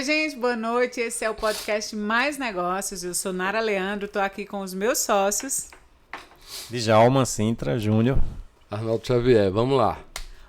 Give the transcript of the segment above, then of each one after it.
gente, boa noite. Esse é o podcast Mais Negócios. Eu sou Nara Leandro, estou aqui com os meus sócios. Djalma Sintra Júnior. Arnaldo Xavier, vamos lá.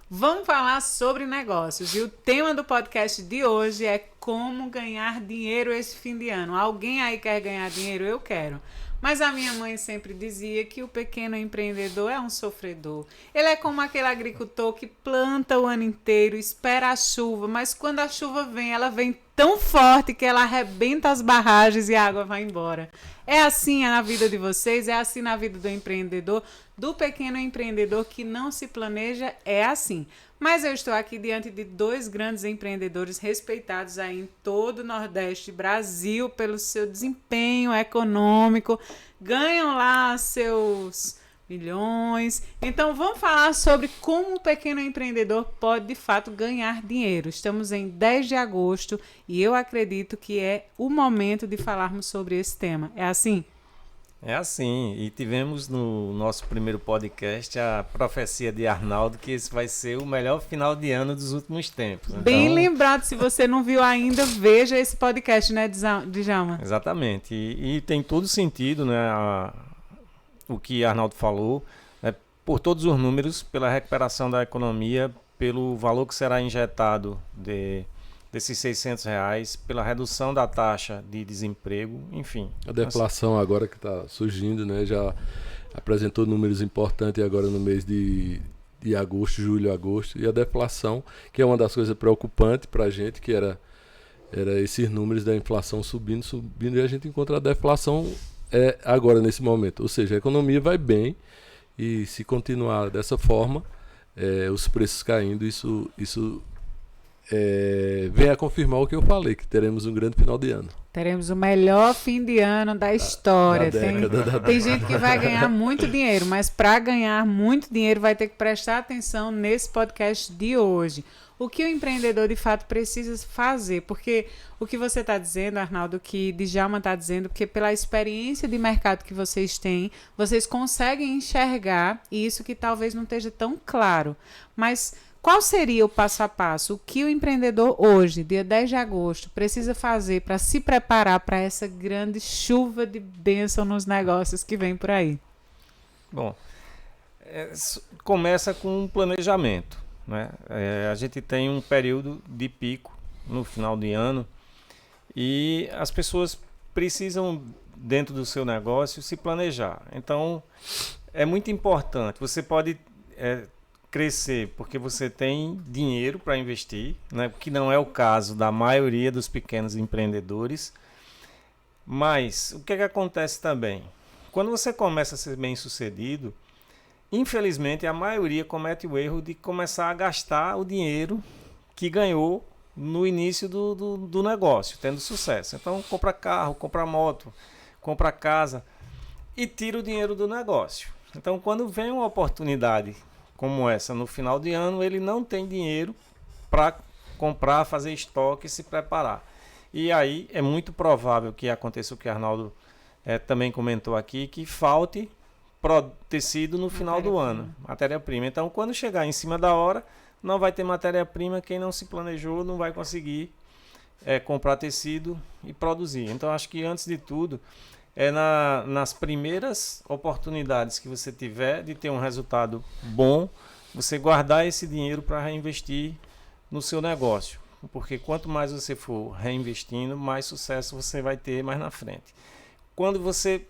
Vamos falar sobre negócios. E o tema do podcast de hoje é como ganhar dinheiro esse fim de ano. Alguém aí quer ganhar dinheiro? Eu quero. Mas a minha mãe sempre dizia que o pequeno empreendedor é um sofredor. Ele é como aquele agricultor que planta o ano inteiro, espera a chuva, mas quando a chuva vem, ela vem tão forte que ela arrebenta as barragens e a água vai embora. É assim na vida de vocês, é assim na vida do empreendedor, do pequeno empreendedor que não se planeja, é assim. Mas eu estou aqui diante de dois grandes empreendedores respeitados aí em todo o Nordeste Brasil pelo seu desempenho econômico, ganham lá seus milhões. Então vamos falar sobre como o pequeno empreendedor pode de fato ganhar dinheiro. Estamos em 10 de agosto e eu acredito que é o momento de falarmos sobre esse tema. É assim? É assim, e tivemos no nosso primeiro podcast a profecia de Arnaldo que esse vai ser o melhor final de ano dos últimos tempos. Bem lembrado, se você não viu ainda, veja esse podcast, né, Djalma? Exatamente, e tem todo sentido, né, o que Arnaldo falou, né, por todos os números, pela recuperação da economia, pelo valor que será injetado desses R$600, pela redução da taxa de desemprego, enfim. A deflação agora que está surgindo, né, já apresentou números importantes agora no mês de agosto, julho, agosto, e a deflação, que é uma das coisas preocupantes para a gente, que era esses números da inflação subindo, e a gente encontra a deflação agora nesse momento. Ou seja, a economia vai bem e se continuar dessa forma, os preços caindo, isso vem a confirmar o que eu falei, que teremos um grande final de ano. Teremos o melhor fim de ano da história. Tem gente que vai ganhar muito dinheiro, mas para ganhar muito dinheiro vai ter que prestar atenção nesse podcast de hoje. O que o empreendedor de fato precisa fazer? Porque o que você está dizendo, Arnaldo, o que Djalma está dizendo, porque pela experiência de mercado que vocês têm, vocês conseguem enxergar isso que talvez não esteja tão claro. Mas qual seria o passo a passo? O que o empreendedor hoje, dia 10 de agosto, precisa fazer para se preparar para essa grande chuva de bênção nos negócios que vem por aí? Bom, começa com um planejamento, né? A gente tem um período de pico no final de ano e as pessoas precisam, dentro do seu negócio, se planejar. Então, é muito importante. Você pode crescer porque você tem dinheiro para investir, né? Que não é o caso da maioria dos pequenos empreendedores. Mas o que acontece também? Quando você começa a ser bem sucedido, infelizmente a maioria comete o erro de começar a gastar o dinheiro que ganhou no início do negócio, tendo sucesso. Então compra carro, compra moto, compra casa e tira o dinheiro do negócio. Então quando vem uma oportunidade como essa no final de ano, ele não tem dinheiro para comprar, fazer estoque e se preparar. E aí é muito provável que aconteça o que o Arnaldo também comentou aqui, que falte tecido no final do ano, matéria-prima. Então, quando chegar em cima da hora, não vai ter matéria-prima, quem não se planejou não vai conseguir comprar tecido e produzir. Então, acho que antes de tudo, nas primeiras oportunidades que você tiver de ter um resultado bom, você guardar esse dinheiro para reinvestir no seu negócio. Porque quanto mais você for reinvestindo, mais sucesso você vai ter mais na frente. Quando você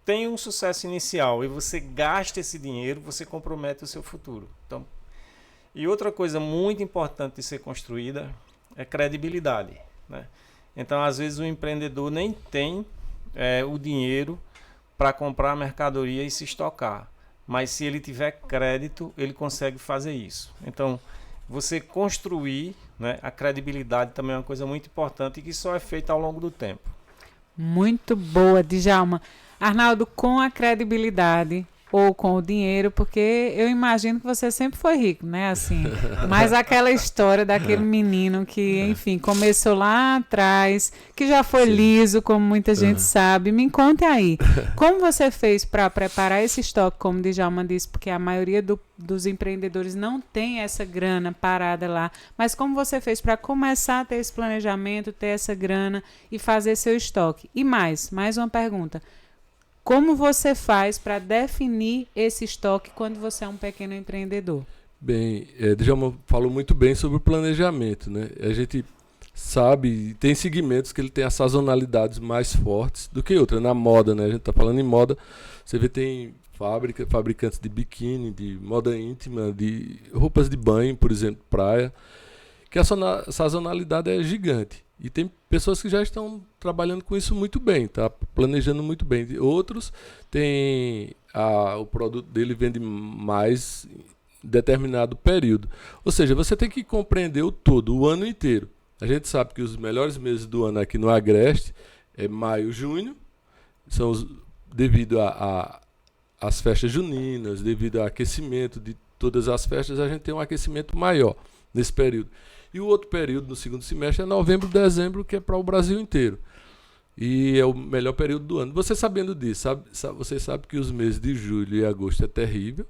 tem um sucesso inicial e você gasta esse dinheiro, você compromete o seu futuro. Então, e outra coisa muito importante de ser construída é credibilidade, né? Então, às vezes, o empreendedor nem tem o dinheiro para comprar a mercadoria e se estocar. Mas se ele tiver crédito, ele consegue fazer isso. Então, você construir, né, a credibilidade também é uma coisa muito importante e que só é feita ao longo do tempo. Muito boa, Djalma. Arnaldo, com a credibilidade, ou com o dinheiro, porque eu imagino que você sempre foi rico, né? Assim, mas aquela história daquele menino que, enfim, começou lá atrás, que já foi liso, como muita gente sabe. Me conte aí, como você fez para preparar esse estoque, como o Djalma disse, porque a maioria dos empreendedores não tem essa grana parada lá, mas como você fez para começar a ter esse planejamento, ter essa grana e fazer seu estoque? E mais uma pergunta. Como você faz para definir esse estoque quando você é um pequeno empreendedor? Bem, Djalma falou muito bem sobre o planejamento, né? A gente sabe, tem segmentos que ele tem as sazonalidades mais fortes do que outras. Na moda, né? A gente está falando em moda, você vê tem fabricantes de biquíni, de moda íntima, de roupas de banho, por exemplo, praia, que a sazonalidade é gigante. E tem pessoas que já estão trabalhando com isso muito bem, tá planejando muito bem. Outros têm o produto dele vende mais em determinado período. Ou seja, você tem que compreender o todo, o ano inteiro. A gente sabe que os melhores meses do ano aqui no Agreste é maio, junho, são devido às festas juninas, devido ao aquecimento de todas as festas, a gente tem um aquecimento maior nesse período. E o outro período, no segundo semestre, é novembro, dezembro, que é para o Brasil inteiro. E é o melhor período do ano. Você sabendo disso, você sabe que os meses de julho e agosto é terrível.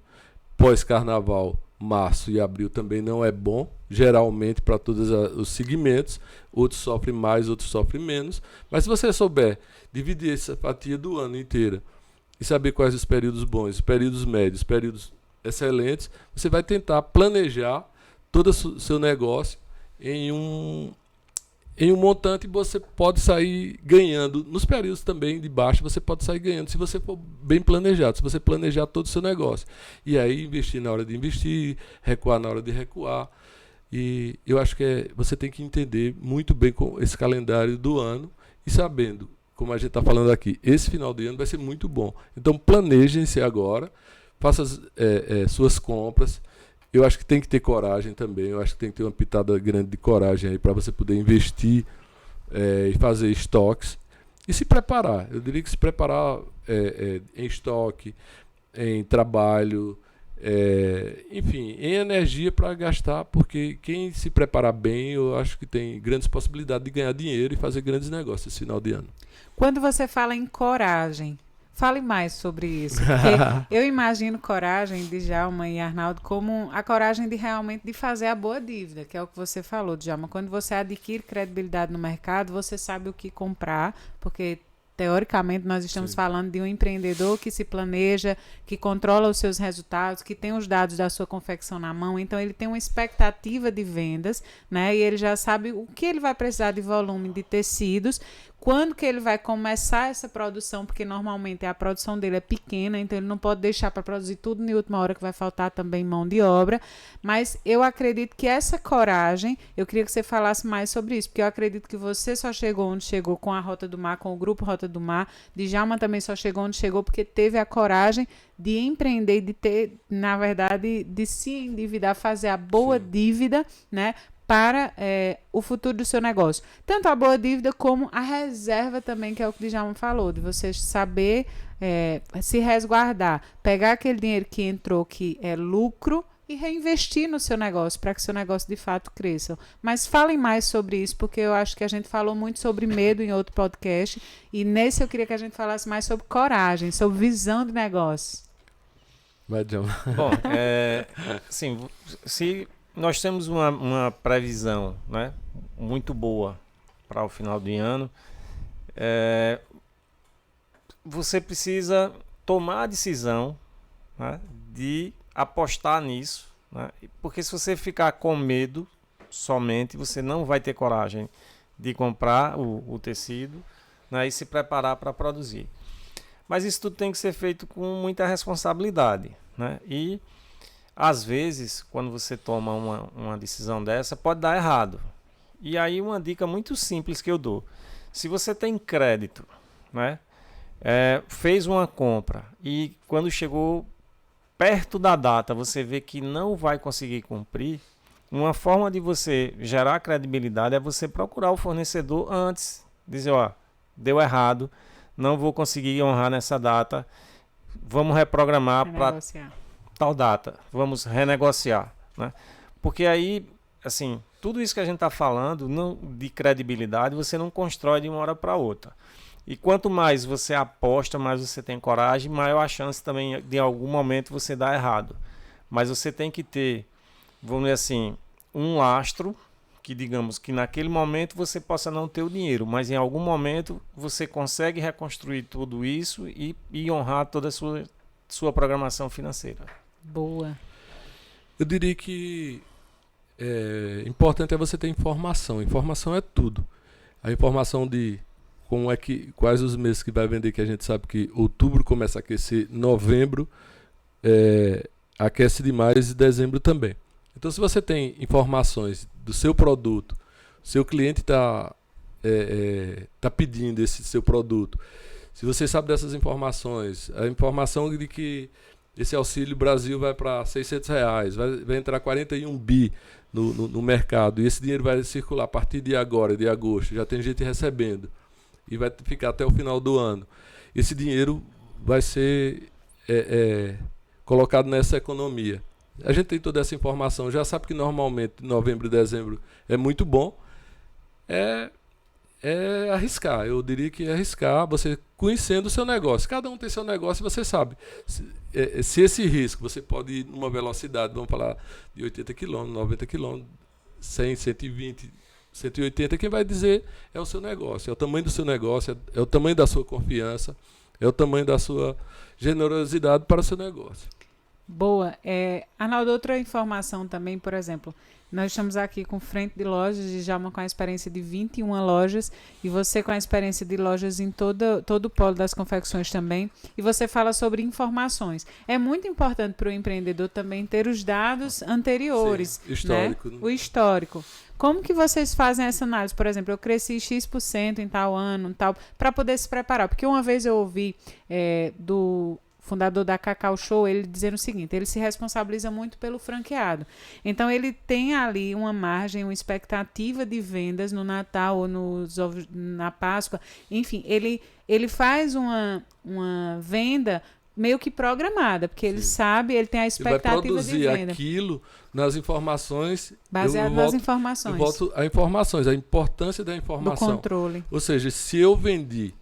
Pós-carnaval, março e abril também não é bom, geralmente para todos os segmentos. Outros sofrem mais, outros sofrem menos. Mas se você souber dividir essa fatia do ano inteira e saber quais os períodos bons, os períodos médios, os períodos excelentes, você vai tentar planejar todo o seu negócio em um montante, e você pode sair ganhando. Nos períodos também de baixo, você pode sair ganhando se você for bem planejado, se você planejar todo o seu negócio. E aí investir na hora de investir, recuar na hora de recuar. E eu acho que você tem que entender muito bem com esse calendário do ano e sabendo, como a gente está falando aqui, esse final de ano vai ser muito bom. Então planejem-se agora, faça suas compras. Eu acho que tem que ter coragem também, eu acho que tem que ter uma pitada grande de coragem aí para você poder investir e fazer estoques e se preparar. Eu diria que se preparar em estoque, em trabalho, enfim, em energia para gastar, porque quem se preparar bem, eu acho que tem grandes possibilidades de ganhar dinheiro e fazer grandes negócios esse final de ano. Quando você fala em coragem, fale mais sobre isso, porque eu imagino coragem de Djalma e Arnaldo como a coragem de realmente de fazer a boa dívida, que é o que você falou, Djalma. Quando você adquire credibilidade no mercado, você sabe o que comprar, porque teoricamente nós estamos falando de um empreendedor que se planeja, que controla os seus resultados, que tem os dados da sua confecção na mão, então ele tem uma expectativa de vendas, né? E ele já sabe o que ele vai precisar de volume de tecidos, quando que ele vai começar essa produção, porque normalmente a produção dele é pequena, então ele não pode deixar para produzir tudo na última hora, que vai faltar também mão de obra. Mas eu acredito que essa coragem, eu queria que você falasse mais sobre isso, porque eu acredito que você só chegou onde chegou com a Rota do Mar, com o Grupo Rota do Mar. Djalma também só chegou onde chegou porque teve a coragem de empreender, de ter, na verdade, de se endividar, fazer a boa dívida, né? Para o futuro do seu negócio. Tanto a boa dívida como a reserva também, que é o que o Djalma falou, de você saber se resguardar, pegar aquele dinheiro que entrou, que é lucro, e reinvestir no seu negócio, para que seu negócio de fato cresça. Mas falem mais sobre isso, porque eu acho que a gente falou muito sobre medo em outro podcast, e nesse eu queria que a gente falasse mais sobre coragem, sobre visão de negócio. Vai, Djalma. Bom, sim, se nós temos uma previsão, né, muito boa para o final de ano, você precisa tomar a decisão, né, de apostar nisso, né, porque se você ficar com medo somente, você não vai ter coragem de comprar o tecido, né, e se preparar para produzir. Mas isso tudo tem que ser feito com muita responsabilidade, né? E às vezes, quando você toma uma decisão dessa, pode dar errado. E aí uma dica muito simples que eu dou. Se você tem crédito, né, fez uma compra e quando chegou perto da data você vê que não vai conseguir cumprir, uma forma de você gerar credibilidade é você procurar o fornecedor antes. Dizer, ó, deu errado, não vou conseguir honrar nessa data. vamos reprogramar para Renegociar. tal data, vamos renegociar, né? Porque aí, assim, tudo isso que a gente está falando não, de credibilidade, você não constrói de uma hora para outra. E quanto mais você aposta, mais você tem coragem, maior a chance também de em algum momento você dar errado. Mas você tem que ter, vamos dizer assim, um lastro que, digamos, que naquele momento você possa não ter o dinheiro, mas em algum momento você consegue reconstruir tudo isso e honrar toda a sua programação financeira. Boa. Eu diria que importante é você ter informação. Informação é tudo. A informação de como é que, quais os meses que vai vender, que a gente sabe que outubro começa a aquecer, novembro aquece demais e dezembro também. Então, se você tem informações do seu produto, seu cliente está pedindo esse seu produto, se você sabe dessas informações, a informação de que esse Auxílio Brasil vai para R$600, vai entrar 41 bi no mercado, e esse dinheiro vai circular a partir de agora, de agosto, já tem gente recebendo, e vai ficar até o final do ano. Esse dinheiro vai ser colocado nessa economia. A gente tem toda essa informação, já sabe que normalmente novembro e dezembro é muito bom. É arriscar, eu diria que é arriscar, você conhecendo o seu negócio. Cada um tem seu negócio e você sabe. Se esse risco, você pode ir numa velocidade, vamos falar de 80 km, 90 km, 100, 120, 180, quem vai dizer é o seu negócio, é o tamanho do seu negócio, é o tamanho da sua confiança, é o tamanho da sua generosidade para o seu negócio. Boa. Arnaldo, outra informação também, por exemplo, nós estamos aqui com frente de lojas, Djalma com a experiência de 21 lojas e você com a experiência de lojas em todo o polo das confecções também, e você fala sobre informações. É muito importante para o empreendedor também ter os dados anteriores. Sim, histórico, né? O histórico. Como que vocês fazem essa análise? Por exemplo, eu cresci X% em tal ano, tal, para poder se preparar. Porque uma vez eu ouvi do fundador da Cacau Show, ele dizendo o seguinte: ele se responsabiliza muito pelo franqueado. Então, ele tem ali uma margem, uma expectativa de vendas no Natal ou na Páscoa. Enfim, ele faz uma venda meio que programada, porque ele sabe, ele tem a expectativa de venda. Ele vai produzir aquilo nas informações. Baseado nas informações. Eu volto a informações, a importância da informação. Do controle. Ou seja, se eu vendi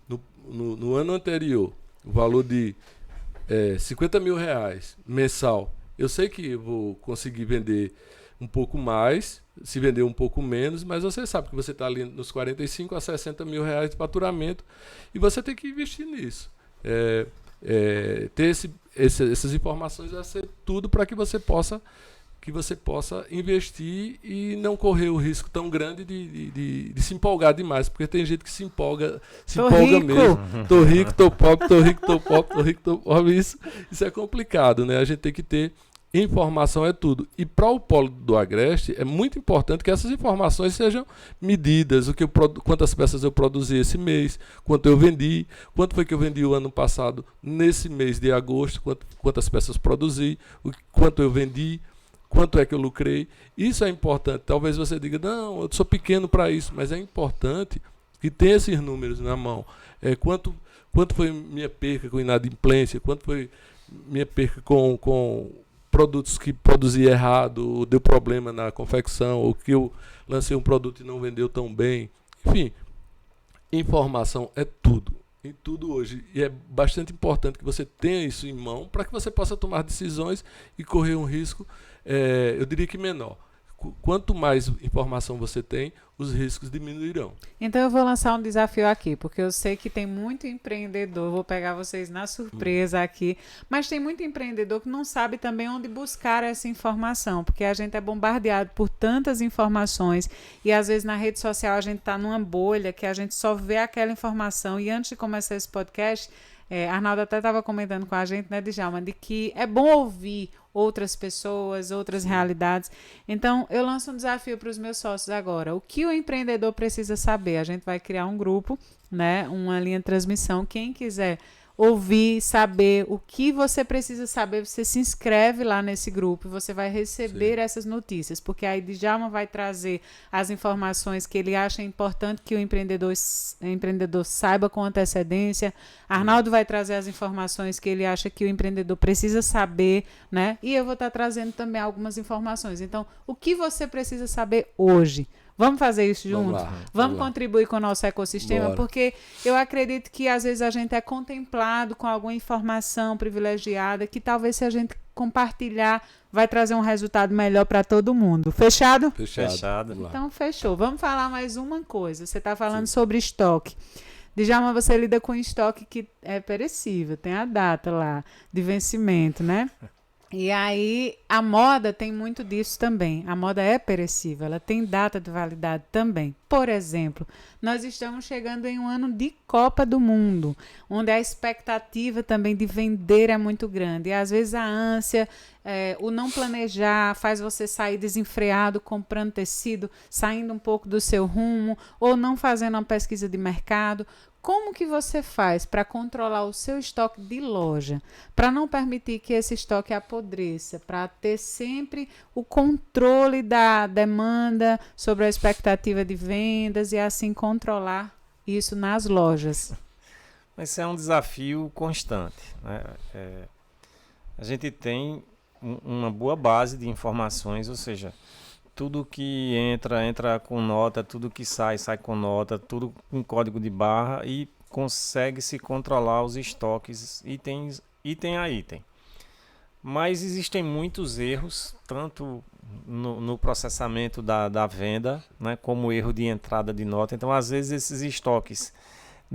no ano anterior o valor de R$50 mil mensal, eu sei que eu vou conseguir vender um pouco mais, se vender um pouco menos, mas você sabe que você está ali nos 45 a 60 mil reais de faturamento e você tem que investir nisso. Ter essas informações vai ser tudo para que você possa investir e não correr o risco tão grande de se empolgar demais, porque tem gente que se empolga mesmo. Tô rico, tô pobre, tô rico, tô pobre, tô rico, tô pobre. Isso é complicado, né? A gente tem que ter informação, é tudo. E para o polo do Agreste é muito importante que essas informações sejam medidas, quantas peças eu produzi esse mês, quanto eu vendi, quanto foi que eu vendi o ano passado nesse mês de agosto, quantas peças produzi, quanto eu vendi, quanto é que eu lucrei. Isso é importante. Talvez você diga, não, eu sou pequeno para isso, mas é importante que tenha esses números na mão. Quanto foi minha perca com inadimplência, quanto foi minha perca com produtos que produzi errado, ou deu problema na confecção, ou que eu lancei um produto e não vendeu tão bem. Enfim, informação é tudo. Em tudo hoje. E é bastante importante que você tenha isso em mão para que você possa tomar decisões e correr um risco, eu diria que menor. Quanto mais informação você tem, os riscos diminuirão. Então eu vou lançar um desafio aqui, porque eu sei que tem muito empreendedor, vou pegar vocês na surpresa aqui, mas tem muito empreendedor que não sabe também onde buscar essa informação, porque a gente é bombardeado por tantas informações e às vezes na rede social a gente está numa bolha que a gente só vê aquela informação. E antes de começar esse podcast, Arnaldo até estava comentando com a gente, né, Djalma, de que é bom ouvir outras pessoas, outras realidades. Então, eu lanço um desafio para os meus sócios agora. O que o empreendedor precisa saber? A gente vai criar um grupo, né, uma linha de transmissão. Quem quiser ouvir, saber o que você precisa saber, você se inscreve lá nesse grupo e você vai receber essas notícias, porque aí Djalma vai trazer as informações que ele acha importante que o empreendedor saiba com antecedência. Arnaldo vai trazer as informações que ele acha que o empreendedor precisa saber, né? E eu vou estar trazendo também algumas informações. Então, o que você precisa saber hoje? Vamos fazer isso junto? Vamos contribuir com o nosso ecossistema? Bora. Porque eu acredito que às vezes a gente é contemplado com alguma informação privilegiada que talvez se a gente compartilhar vai trazer um resultado melhor para todo mundo. Fechado? Fechado. Então, fechou. Vamos falar mais uma coisa. Você está falando sobre estoque. Djalma, você lida com estoque que é perecível, tem a data lá de vencimento, né? E aí, a moda tem muito disso também. A moda é perecível, ela tem data de validade também. Por exemplo, nós estamos chegando em um ano de Copa do Mundo, onde a expectativa também de vender é muito grande. E às vezes a ânsia, o não planejar faz você sair desenfreado, comprando tecido, saindo um pouco do seu rumo, ou não fazendo uma pesquisa de mercado. Como que você faz para controlar o seu estoque de loja, para não permitir que esse estoque apodreça, para ter sempre o controle da demanda sobre a expectativa de vendas e assim controlar isso nas lojas? Mas isso é um desafio constante, né? A gente tem uma boa base de informações, ou seja, tudo que entra com nota, tudo que sai com nota, tudo com código de barra e consegue se controlar os estoques item a item. Mas existem muitos erros, tanto no processamento da venda, né, como erro de entrada de nota. Então, às vezes, esses estoques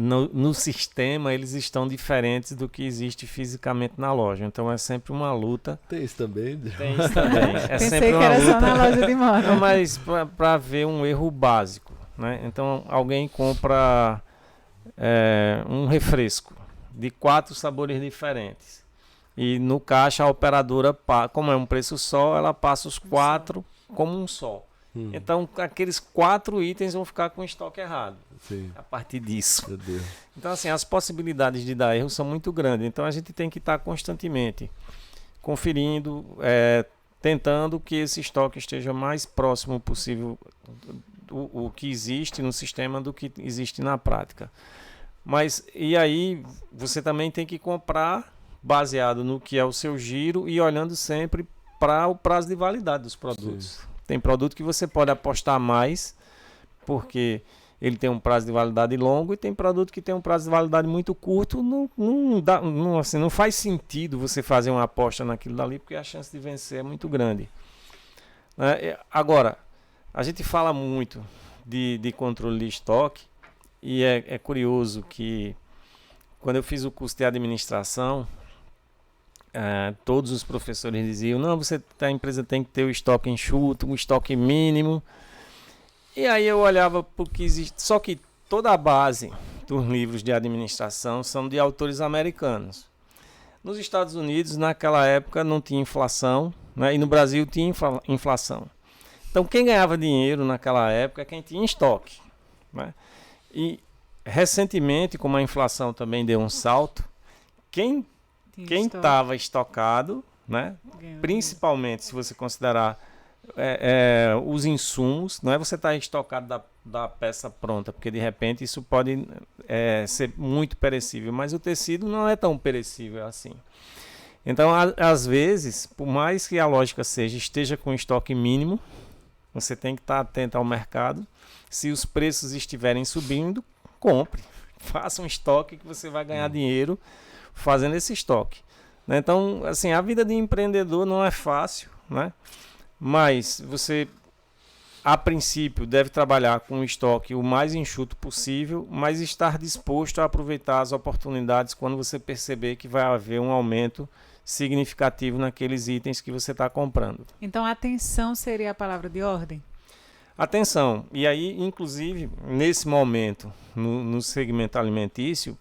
no sistema, eles estão diferentes do que existe fisicamente na loja. Então, é sempre uma luta. Tem isso também? Tem isso também. Pensei sempre que era luta. Só na loja de moda. Não, mas para ver um erro básico, né? Então, alguém compra um refresco de 4 sabores diferentes. E no caixa, a operadora, como é um preço só, ela passa os 4 como um só. Então, aqueles 4 itens vão ficar com o estoque errado. Sim. A partir disso. Meu Deus. Então, assim, as possibilidades de dar erro são muito grandes. Então, a gente tem que estar constantemente conferindo, tentando que esse estoque esteja mais próximo possível do que existe no sistema do que existe na prática. Mas, e aí, você também tem que comprar baseado no que é o seu giro e olhando sempre para o prazo de validade dos produtos. Sim. Tem produto que você pode apostar mais, porque ele tem um prazo de validade longo, e tem produto que tem um prazo de validade muito curto. Não faz sentido você fazer uma aposta naquilo dali, porque a chance de vencer é muito grande. Agora, a gente fala muito de controle de estoque, e é curioso que quando eu fiz o curso de administração, todos os professores diziam: não, a empresa tem que ter o estoque enxuto, um estoque mínimo. E aí eu olhava porque existe, só que toda a base dos livros de administração são de autores americanos. Nos Estados Unidos, naquela época, não tinha inflação, né? E no Brasil tinha inflação. Então, quem ganhava dinheiro naquela época é quem tinha estoque, né? E recentemente, como a inflação também deu um salto, quem estava estocado, né? Principalmente se você considerar os insumos, não é você estar estocado da peça pronta, porque de repente isso pode ser muito perecível, mas o tecido não é tão perecível assim. Então, às vezes, por mais que a lógica esteja com estoque mínimo, você tem que estar atento ao mercado. Se os preços estiverem subindo, compre, faça um estoque que você vai ganhar dinheiro fazendo esse estoque, né? Então, assim, a vida de empreendedor não é fácil, né? Mas você, a princípio, deve trabalhar com o estoque o mais enxuto possível, mas estar disposto a aproveitar as oportunidades quando você perceber que vai haver um aumento significativo naqueles itens que você está comprando. Então, atenção seria a palavra de ordem? Atenção. E aí, inclusive, nesse momento, no segmento alimentício,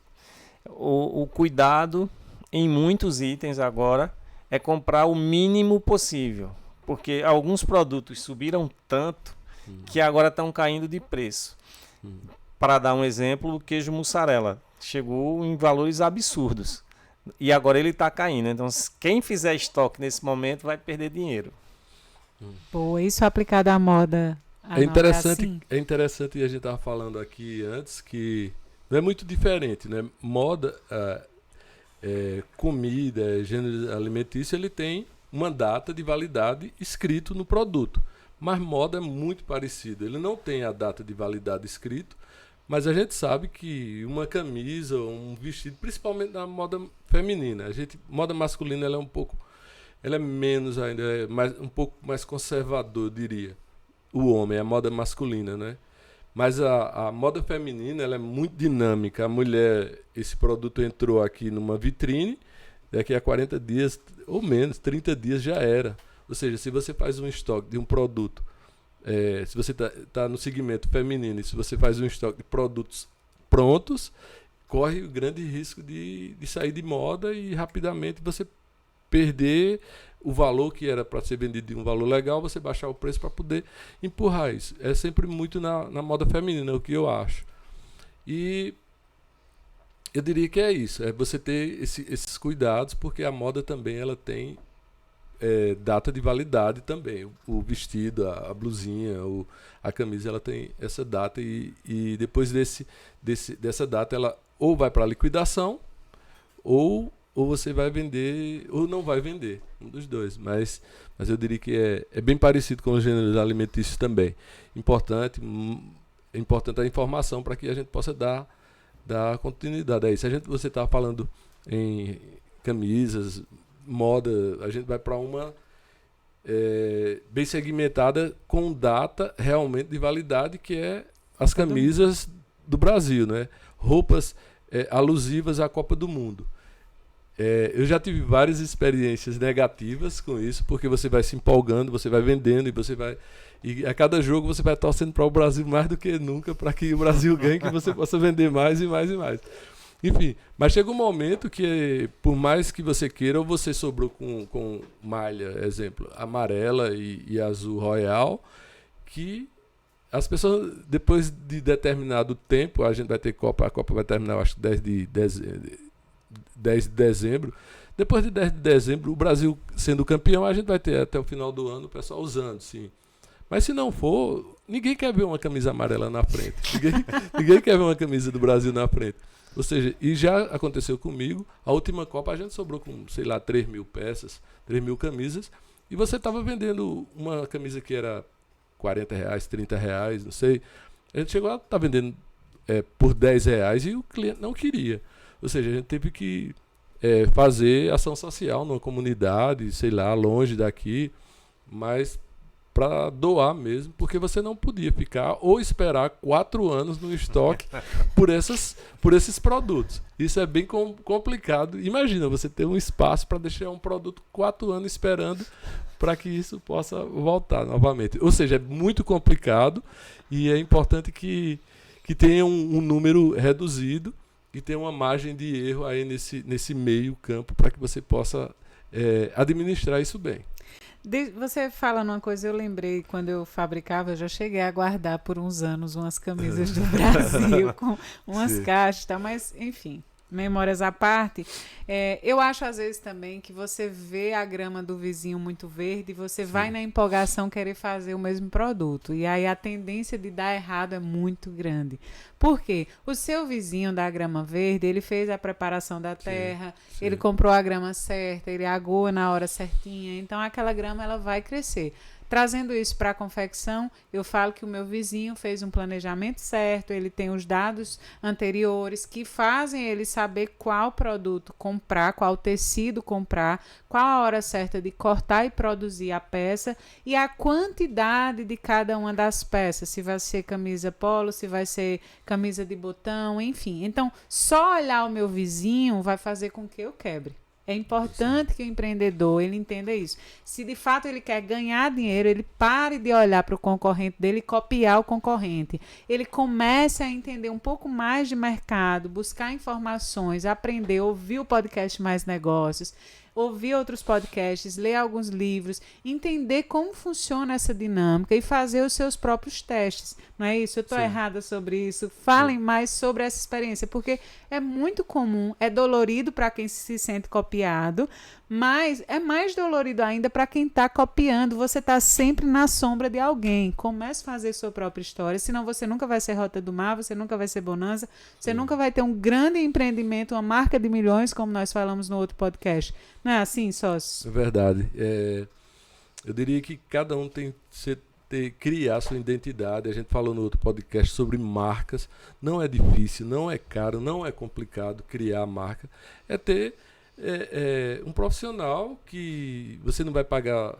o cuidado em muitos itens agora é comprar o mínimo possível, porque alguns produtos subiram tanto que agora estão caindo de preço. Para dar um exemplo, o queijo mussarela chegou em valores absurdos. E agora ele está caindo. Então, quem fizer estoque nesse momento vai perder dinheiro. Pô, isso aplicado à moda. É interessante, e a gente estava falando aqui antes, que não é muito diferente, né? Moda, comida, gênero alimentício, ele tem uma data de validade escrito no produto. Mas moda é muito parecido. Ele não tem a data de validade escrito, mas a gente sabe que uma camisa, um vestido, principalmente na moda feminina, moda masculina ela é menos ainda, um pouco mais conservador, eu diria. O homem, a moda masculina, né? Mas a moda feminina, ela é muito dinâmica. A mulher, esse produto entrou aqui numa vitrine, daqui a 40 dias, ou menos, 30 dias já era. Ou seja, se você faz um estoque de um produto, se você tá no segmento feminino, e se você faz um estoque de produtos prontos, corre o grande risco de sair de moda e rapidamente você perder o valor que era para ser vendido de um valor legal, você baixar o preço para poder empurrar isso. É sempre muito na moda feminina, é o que eu acho. E eu diria que é isso, é você ter esses cuidados, porque a moda também ela tem data de validade também. O vestido, a blusinha, a camisa, ela tem essa data e depois dessa data ela ou vai para liquidação ou você vai vender ou não vai vender, um dos dois. Mas eu diria que é bem parecido com os gêneros alimentícios também. Importante a informação para que a gente possa dar continuidade a isso. Você está falando em camisas, moda, a gente vai para uma bem segmentada com data realmente de validade, que é as camisas do Brasil, né? Roupas alusivas à Copa do Mundo. Eu já tive várias experiências negativas com isso, porque você vai se empolgando, você vai vendendo e a cada jogo você vai torcendo para o Brasil mais do que nunca, para que o Brasil ganhe, que você possa vender mais e mais e mais. Enfim, mas chega um momento que, por mais que você queira, ou você sobrou com malha, exemplo, amarela e azul royal, que as pessoas, depois de determinado tempo, a gente vai ter Copa, a Copa vai terminar, acho que 10 de dezembro. Depois de 10 de dezembro, o Brasil sendo campeão, a gente vai ter até o final do ano o pessoal usando, sim. Mas se não for, ninguém quer ver uma camisa amarela na frente. Ninguém quer ver uma camisa do Brasil na frente. Ou seja, e já aconteceu comigo, a última Copa a gente sobrou com, 3.000 peças, 3.000 camisas, e você estava vendendo uma camisa que era R$40, R$30, não sei. A gente chegou lá, tá vendendo por R$10 e o cliente não queria. Ou seja, a gente teve que fazer ação social numa comunidade, sei lá, longe daqui, mas para doar mesmo, porque você não podia ficar ou esperar 4 anos no estoque por esses produtos. Isso é bem complicado. Imagina você ter um espaço para deixar um produto 4 anos esperando para que isso possa voltar novamente. Ou seja, é muito complicado e é importante que tenha um número reduzido e tenha uma margem de erro aí nesse meio campo para que você possa administrar isso bem. Você fala numa coisa, eu lembrei, quando eu fabricava, eu já cheguei a guardar por uns anos umas camisas do Brasil com umas Sim. caixas e tal, mas enfim, memórias à parte. Eu acho às vezes também que você vê a grama do vizinho muito verde e você vai na empolgação querer fazer o mesmo produto. E aí a tendência de dar errado é muito grande. Por quê? O seu vizinho da grama verde, ele fez a preparação da terra, ele comprou a grama certa, ele agou na hora certinha, então aquela grama ela vai crescer. Trazendo isso para a confecção, eu falo que o meu vizinho fez um planejamento certo, ele tem os dados anteriores que fazem ele saber qual produto comprar, qual tecido comprar, qual a hora certa de cortar e produzir a peça e a quantidade de cada uma das peças, se vai ser camisa polo, se vai ser camisa de botão, enfim. Então, só olhar o meu vizinho vai fazer com que eu quebre. É importante que o empreendedor ele entenda isso. Se de fato ele quer ganhar dinheiro, ele pare de olhar para o concorrente dele e copiar o concorrente. Ele comece a entender um pouco mais de mercado, buscar informações, aprender, ouvir o podcast Mais Negócios, ouvir outros podcasts, ler alguns livros, entender como funciona essa dinâmica e fazer os seus próprios testes. Não é isso? Eu estou errada sobre isso. Falem mais sobre essa experiência, porque é muito comum, é dolorido para quem se sente copiado, mas é mais dolorido ainda para quem está copiando. Você está sempre na sombra de alguém. Comece a fazer sua própria história, senão você nunca vai ser Rota do Mar, você nunca vai ser Bonanza, você nunca vai ter um grande empreendimento, uma marca de milhões, como nós falamos no outro podcast. Não é assim, sócios? É verdade. Eu diria que cada um tem que criar sua identidade. A gente falou no outro podcast sobre marcas. Não é difícil, não é caro, não é complicado criar marca. É ter um profissional que você não vai pagar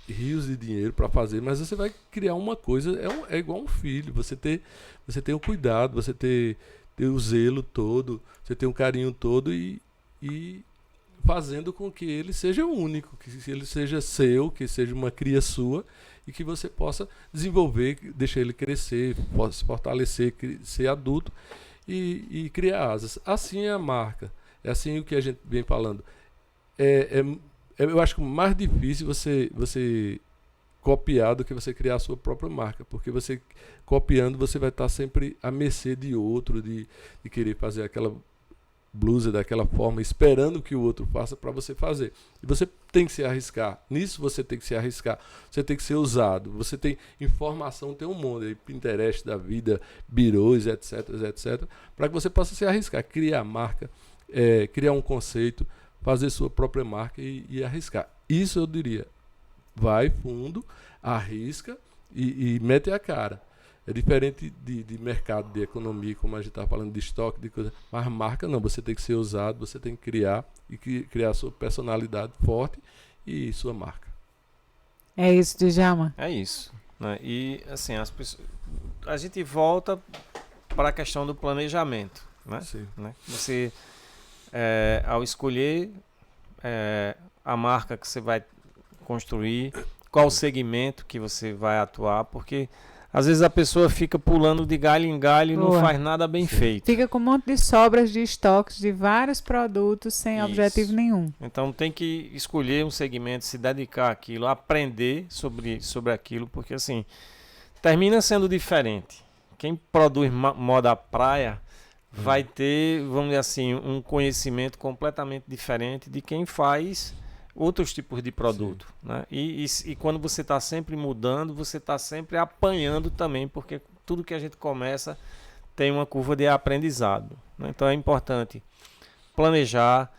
rios de dinheiro para fazer, mas você vai criar uma coisa. É igual um filho. Você tem o cuidado, você ter o zelo todo, você tem o carinho todo e fazendo com que ele seja único, que ele seja seu, que seja uma cria sua e que você possa desenvolver, deixar ele crescer, se fortalecer, ser adulto e criar asas. Assim é a marca. É assim o que a gente vem falando. Eu acho que mais difícil você copiar do que você criar a sua própria marca, porque você copiando você vai estar sempre à mercê de outro, de querer fazer aquela blusa daquela forma, esperando que o outro faça para você fazer. E você tem que se arriscar. Nisso você tem que se arriscar. Você tem que ser ousado. Você tem informação, tem um mundo aí, Pinterest da vida, birôs, etc, para que você possa se arriscar, criar marca, criar um conceito, fazer sua própria marca e arriscar. Isso eu diria, vai fundo, arrisca e mete a cara. É diferente de mercado, de economia, como a gente está falando de estoque, de coisa. Mas marca não, você tem que ser ousado, você tem que criar e criar sua personalidade forte e sua marca. É isso, Djalma? É isso. Né? E assim, a gente volta para a questão do planejamento. Né? Sim. Né? Você, ao escolher a marca que você vai construir, qual segmento que você vai atuar, porque às vezes a pessoa fica pulando de galho em galho e não faz nada bem feito. Fica com um monte de sobras de estoques de vários produtos sem objetivo nenhum. Então tem que escolher um segmento, se dedicar àquilo, aprender sobre aquilo, porque assim, termina sendo diferente. Quem produz moda praia vai ter, vamos dizer assim, um conhecimento completamente diferente de quem faz outros tipos de produto, né? E quando você está sempre mudando, você está sempre apanhando também, porque tudo que a gente começa tem uma curva de aprendizado, né? Então é importante planejar,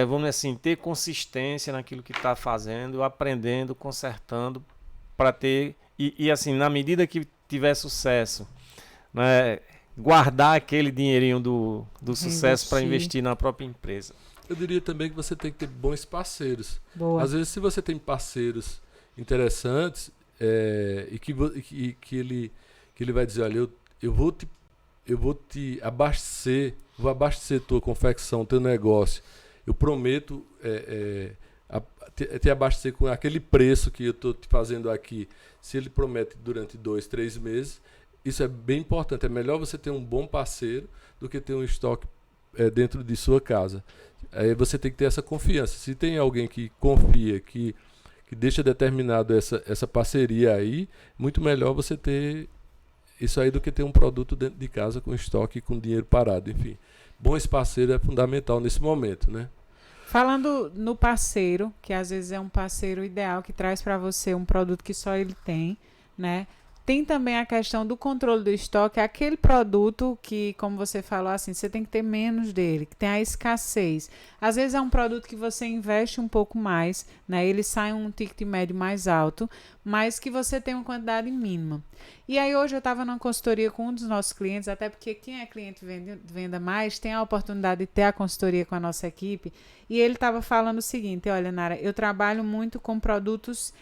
vamos dizer assim, ter consistência naquilo que está fazendo, aprendendo, consertando, para ter, e assim, na medida que tiver sucesso, né, guardar aquele dinheirinho do sucesso para investir na própria empresa. Eu diria também que você tem que ter bons parceiros. Boa. Às vezes, se você tem parceiros interessantes e que ele vai dizer, olha, eu vou te abastecer, vou abastecer tua confecção, teu negócio. Eu prometo te abastecer com aquele preço que eu estou te fazendo aqui. Se ele promete durante 2, 3 meses, isso é bem importante. É melhor você ter um bom parceiro do que ter um estoque dentro de sua casa. Aí você tem que ter essa confiança. Se tem alguém que confia, que deixa determinado essa parceria aí, muito melhor você ter isso aí do que ter um produto dentro de casa com estoque e com dinheiro parado. Enfim, bons parceiros é fundamental nesse momento, né? Falando no parceiro, que às vezes é um parceiro ideal, que traz para você um produto que só ele tem, né? Tem também a questão do controle do estoque, aquele produto que, como você falou, assim, você tem que ter menos dele, que tem a escassez. Às vezes é um produto que você investe um pouco mais, né? Ele sai um ticket médio mais alto, mas que você tem uma quantidade mínima. E aí hoje eu estava numa consultoria com um dos nossos clientes, até porque quem é cliente Venda Mais tem a oportunidade de ter a consultoria com a nossa equipe, e ele estava falando o seguinte: olha, Nara, eu trabalho muito com produtos,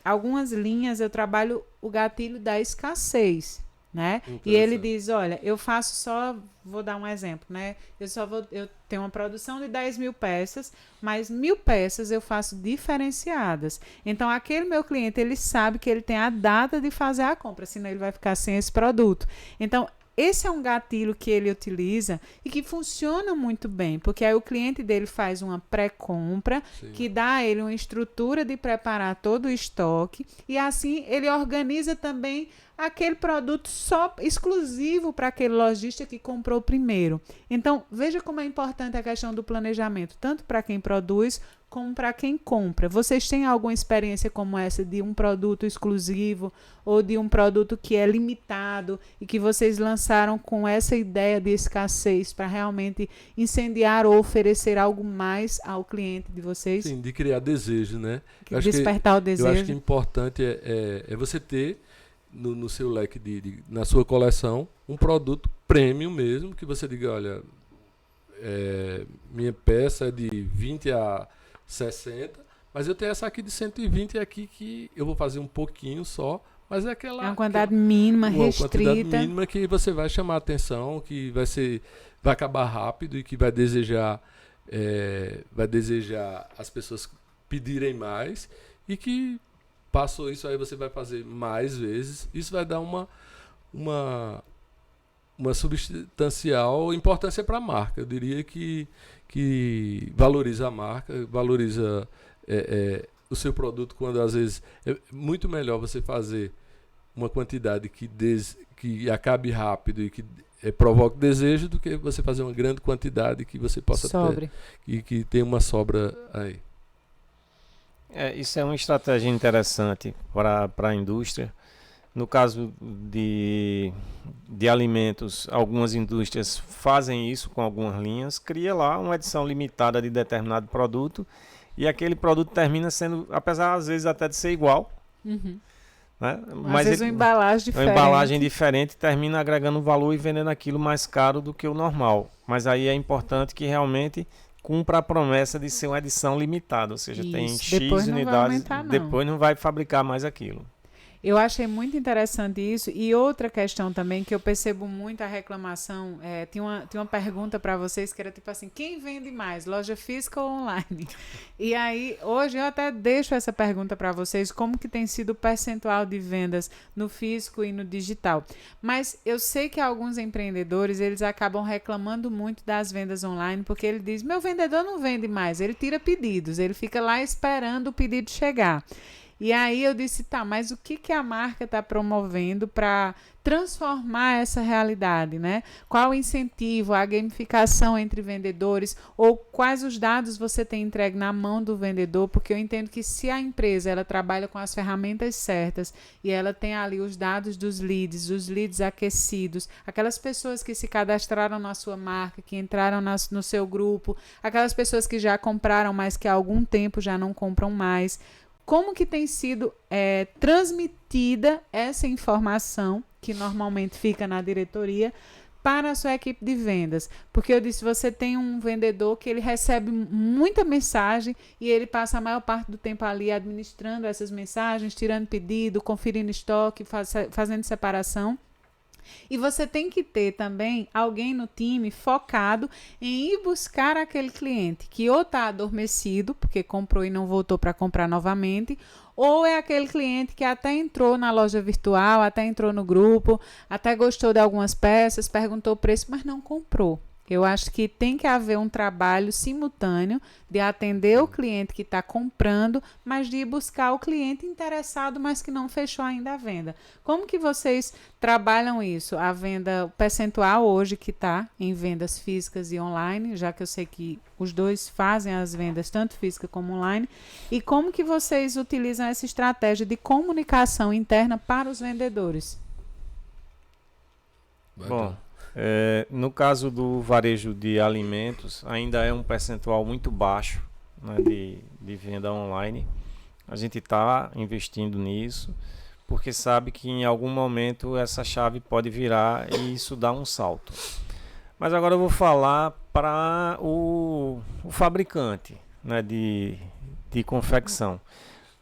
algumas linhas eu trabalho o gatilho da escassez, né? E ele diz, olha, eu faço só, vou dar um exemplo, né? Eu tenho uma produção de 10 mil peças, mas 1000 peças eu faço diferenciadas. Então, aquele meu cliente, ele sabe que ele tem a data de fazer a compra, senão ele vai ficar sem esse produto. Então, esse é um gatilho que ele utiliza e que funciona muito bem, porque aí o cliente dele faz uma pré-compra, que dá a ele uma estrutura de preparar todo o estoque, e assim ele organiza também aquele produto só exclusivo para aquele lojista que comprou primeiro. Então, veja como é importante a questão do planejamento, tanto para quem produz como para quem compra. Vocês têm alguma experiência como essa de um produto exclusivo ou de um produto que é limitado e que vocês lançaram com essa ideia de escassez para realmente incendiar ou oferecer algo mais ao cliente de vocês? Sim, de criar desejo, né? Despertar o desejo. Eu acho que o importante é você ter no seu leque, na sua coleção, um produto premium mesmo, que você diga, olha, minha peça é de 20 a 60, mas eu tenho essa aqui de 120 aqui que eu vou fazer um pouquinho só, mas é aquela... É uma quantidade mínima, restrita. Uma quantidade mínima que você vai chamar a atenção, que vai acabar rápido e que vai desejar as pessoas pedirem mais, e que passou isso aí você vai fazer mais vezes. Isso vai dar uma substancial importância para a marca. Eu diria que valoriza a marca, valoriza o seu produto, quando às vezes é muito melhor você fazer uma quantidade que acabe rápido e que provoque desejo, do que você fazer uma grande quantidade que você possa ter e que tenha uma sobra aí. Isso é uma estratégia interessante para a indústria. No caso de alimentos, algumas indústrias fazem isso com algumas linhas, cria lá uma edição limitada de determinado produto, e aquele produto termina sendo, apesar às vezes até de ser igual, né? Mas às vezes uma embalagem diferente termina agregando valor e vendendo aquilo mais caro do que o normal. Mas aí é importante que realmente cumpra a promessa de ser uma edição limitada, ou seja, tem X unidades, depois não vai fabricar mais aquilo. Eu achei muito interessante isso. E outra questão também que eu percebo muito a reclamação, tinha uma pergunta para vocês que era tipo assim, quem vende mais, loja física ou online? E aí, hoje eu até deixo essa pergunta para vocês, como que tem sido o percentual de vendas no físico e no digital. Mas eu sei que alguns empreendedores, eles acabam reclamando muito das vendas online, porque ele diz, meu vendedor não vende mais, ele tira pedidos, ele fica lá esperando o pedido chegar. E aí eu disse, mas o que a marca está promovendo para transformar essa realidade, né? Qual o incentivo, a gamificação entre vendedores, ou quais os dados você tem entregue na mão do vendedor? Porque eu entendo que se a empresa ela trabalha com as ferramentas certas e ela tem ali os dados dos leads aquecidos, aquelas pessoas que se cadastraram na sua marca, que entraram no seu grupo, aquelas pessoas que já compraram, mas que há algum tempo já não compram mais. Como que tem sido transmitida essa informação, que normalmente fica na diretoria, para a sua equipe de vendas? Porque eu disse, você tem um vendedor que ele recebe muita mensagem e ele passa a maior parte do tempo ali administrando essas mensagens, tirando pedido, conferindo estoque, fazendo separação. E você tem que ter também alguém no time focado em ir buscar aquele cliente que ou está adormecido, porque comprou e não voltou para comprar novamente, ou é aquele cliente que até entrou na loja virtual, até entrou no grupo, até gostou de algumas peças, perguntou o preço, mas não comprou. Eu acho que tem que haver um trabalho simultâneo de atender o cliente que está comprando, mas de ir buscar o cliente interessado, mas que não fechou ainda a venda. Como que vocês trabalham isso? A venda, o percentual hoje que está em vendas físicas e online, já que eu sei que os dois fazem as vendas, tanto física como online, e como que vocês utilizam essa estratégia de comunicação interna para os vendedores? Bom, no caso do varejo de alimentos, ainda é um percentual muito baixo, né, de venda online. A gente está investindo nisso, porque sabe que em algum momento essa chave pode virar e isso dá um salto. Mas agora eu vou falar para o fabricante, né, de confecção.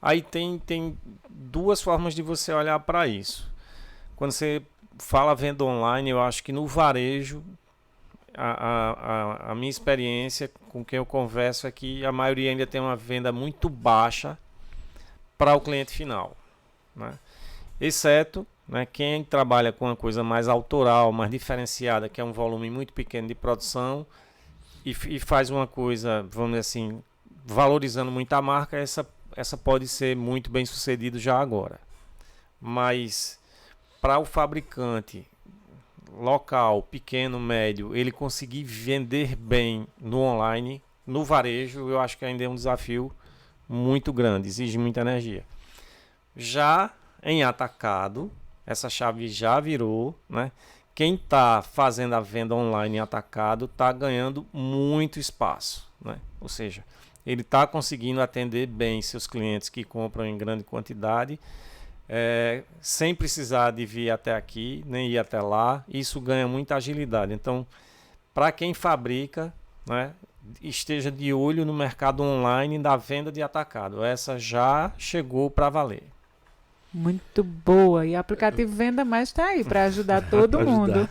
Aí tem duas formas de você olhar para isso. Quando você fala venda online, eu acho que no varejo, a minha experiência com quem eu converso é que a maioria ainda tem uma venda muito baixa para o cliente final, né? Exceto né? Quem trabalha com uma coisa mais autoral, mais diferenciada, que é um volume muito pequeno de produção e faz uma coisa, vamos dizer assim, valorizando muito a marca, essa pode ser muito bem sucedido já agora. Mas para o fabricante local, pequeno, médio, ele conseguir vender bem no online, no varejo, eu acho que ainda é um desafio muito grande, exige muita energia. Já em atacado, essa chave já virou, né? Quem está fazendo a venda online em atacado está ganhando muito espaço, né? Ou seja, ele está conseguindo atender bem seus clientes que compram em grande quantidade, sem precisar de vir até aqui, nem ir até lá. Isso ganha muita agilidade. Então, para quem fabrica, né, esteja de olho no mercado online da venda de atacado. Essa já chegou para valer. Muito boa. E o aplicativo Venda Mais está aí para ajudar todo mundo.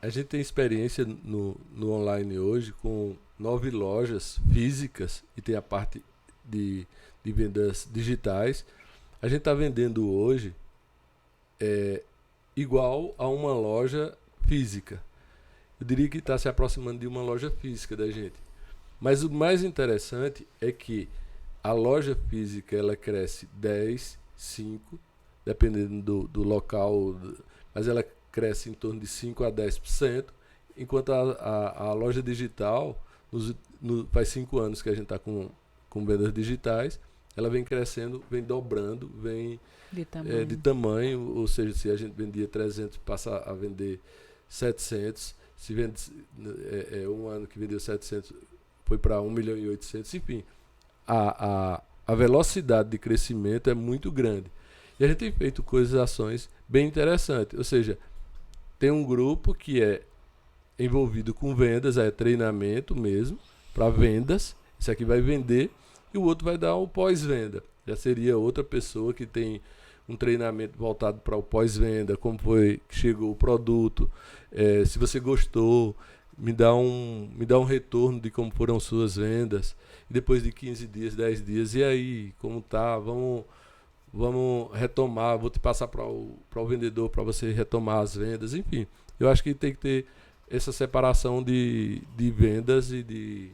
A gente tem experiência no online hoje com 9 lojas físicas e tem a parte de vendas digitais. A gente está vendendo hoje igual a uma loja física. Eu diria que está se aproximando de uma loja física da gente. Mas o mais interessante é que a loja física ela cresce 10, 5, dependendo do local, mas ela cresce em torno de 5 a 10%, enquanto a loja digital, faz 5 anos que a gente está com vendas digitais, ela vem crescendo, vem dobrando, vem de tamanho, ou seja, se a gente vendia 300, passa a vender 700, se vende um ano que vendeu 700, foi para 1 milhão e 800, enfim. A velocidade de crescimento é muito grande. E a gente tem feito ações bem interessantes. Ou seja, tem um grupo que é envolvido com vendas, treinamento mesmo, para vendas. Esse aqui vai vender e o outro vai dar o pós-venda. Já seria outra pessoa que tem um treinamento voltado para o pós-venda, como foi que chegou o produto, se você gostou, me dá um retorno de como foram suas vendas. E depois de 15 dias, 10 dias, e aí, como tá? Vamos retomar, vou te passar para o vendedor para você retomar as vendas, enfim. Eu acho que tem que ter essa separação de vendas e de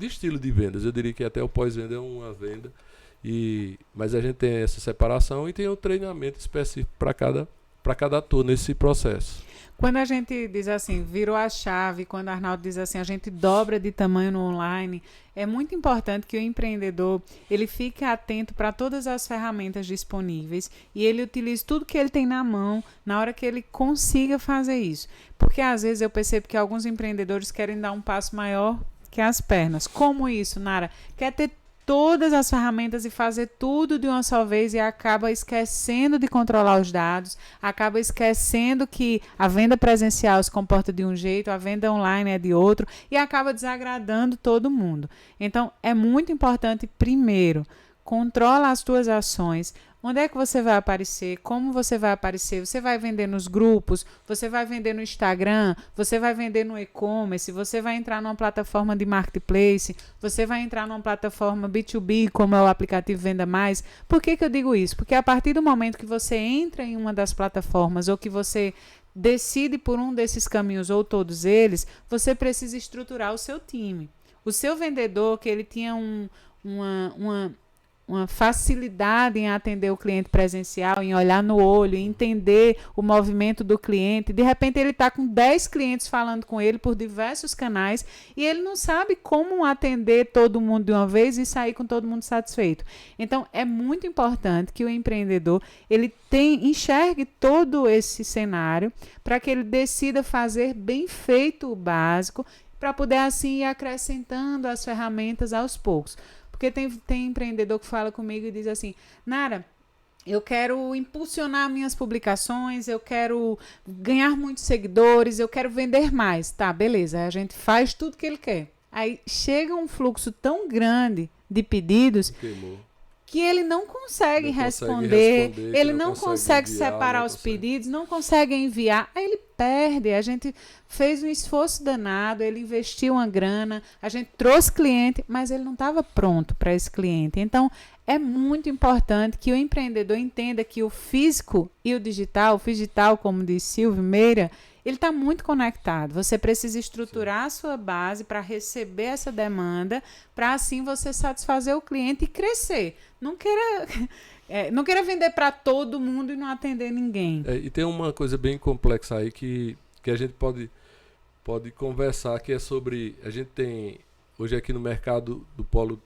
estilo de vendas. Eu diria que até o pós-venda é uma venda, mas a gente tem essa separação e tem um treinamento específico para cada ator nesse processo. Quando a gente diz assim, virou a chave, quando o Arnaldo diz assim, a gente dobra de tamanho no online, é muito importante que o empreendedor ele fique atento para todas as ferramentas disponíveis e ele utilize tudo que ele tem na mão na hora que ele consiga fazer isso. Porque às vezes eu percebo que alguns empreendedores querem dar um passo maior que as pernas. Como isso, Nara? Quer ter todas as ferramentas e fazer tudo de uma só vez e acaba esquecendo de controlar os dados, acaba esquecendo que a venda presencial se comporta de um jeito, a venda online é de outro e acaba desagradando todo mundo. Então, é muito importante, primeiro, controla as tuas ações. Onde é que você vai aparecer? Como você vai aparecer? Você vai vender nos grupos? Você vai vender no Instagram? Você vai vender no e-commerce? Você vai entrar numa plataforma de marketplace? Você vai entrar numa plataforma B2B, como é o aplicativo Venda Mais? Por que eu digo isso? Porque a partir do momento que você entra em uma das plataformas ou que você decide por um desses caminhos ou todos eles, você precisa estruturar o seu time. O seu vendedor, que ele tinha uma facilidade em atender o cliente presencial, em olhar no olho, em entender o movimento do cliente. De repente, ele está com 10 clientes falando com ele por diversos canais e ele não sabe como atender todo mundo de uma vez e sair com todo mundo satisfeito. Então, é muito importante que o empreendedor ele enxergue todo esse cenário para que ele decida fazer bem feito o básico para poder, assim, ir acrescentando as ferramentas aos poucos. Porque tem empreendedor que fala comigo e diz assim, Nara, eu quero impulsionar minhas publicações, eu quero ganhar muitos seguidores, eu quero vender mais. Tá, beleza, a gente faz tudo que ele quer. Aí chega um fluxo tão grande de pedidos que ele não consegue Não consegue responder, responder, que ele não não consegue consegue enviar, separar não os consegue. pedidos, não consegue enviar, aí ele perde. A gente fez um esforço danado, ele investiu uma grana, a gente trouxe cliente, mas ele não estava pronto para esse cliente. Então, é muito importante que o empreendedor entenda que o físico e o digital, como disse Silvio Meira, ele está muito conectado. Você precisa estruturar a sua base para receber essa demanda, para assim você satisfazer o cliente e crescer. Não queira vender para todo mundo e não atender ninguém. E tem uma coisa bem complexa aí que a gente pode conversar, que é sobre... A gente tem, hoje aqui no mercado do polo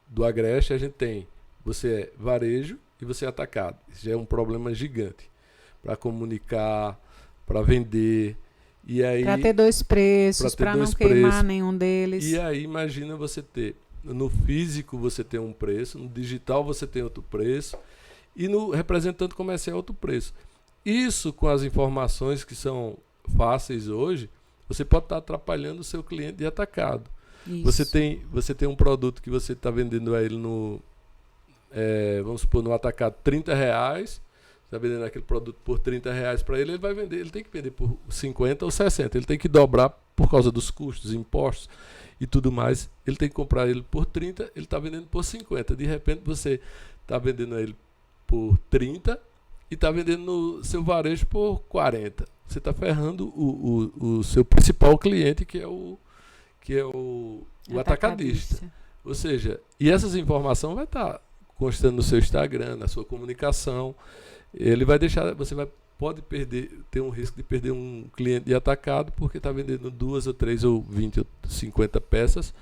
do Agreste, a gente tem, você é varejo e você é atacado. Isso já é um problema gigante para comunicar, para vender. E aí, para ter dois preços, para não queimar nenhum deles. E aí imagina você ter, no físico você tem um preço, no digital você tem outro preço, e no representante comercial outro preço. Isso, com as informações que são fáceis hoje, você pode estar atrapalhando o seu cliente de atacado. Você tem um produto que você está vendendo a ele no, vamos supor, no atacado R$30, está vendendo aquele produto por R$30 para ele vai vender, ele tem que vender por 50 ou 60, ele tem que dobrar por causa dos custos, impostos e tudo mais, ele tem que comprar ele por 30, ele está vendendo por 50, de repente você está vendendo ele por 30 e está vendendo no seu varejo por 40, você está ferrando o seu principal cliente, que é o atacadista. Ou seja, e essas informações vai estar constando no seu Instagram, na sua comunicação. Ele vai deixar, pode ter um risco de perder um cliente de atacado porque está vendendo 2 ou 3 ou 20 ou 50 peças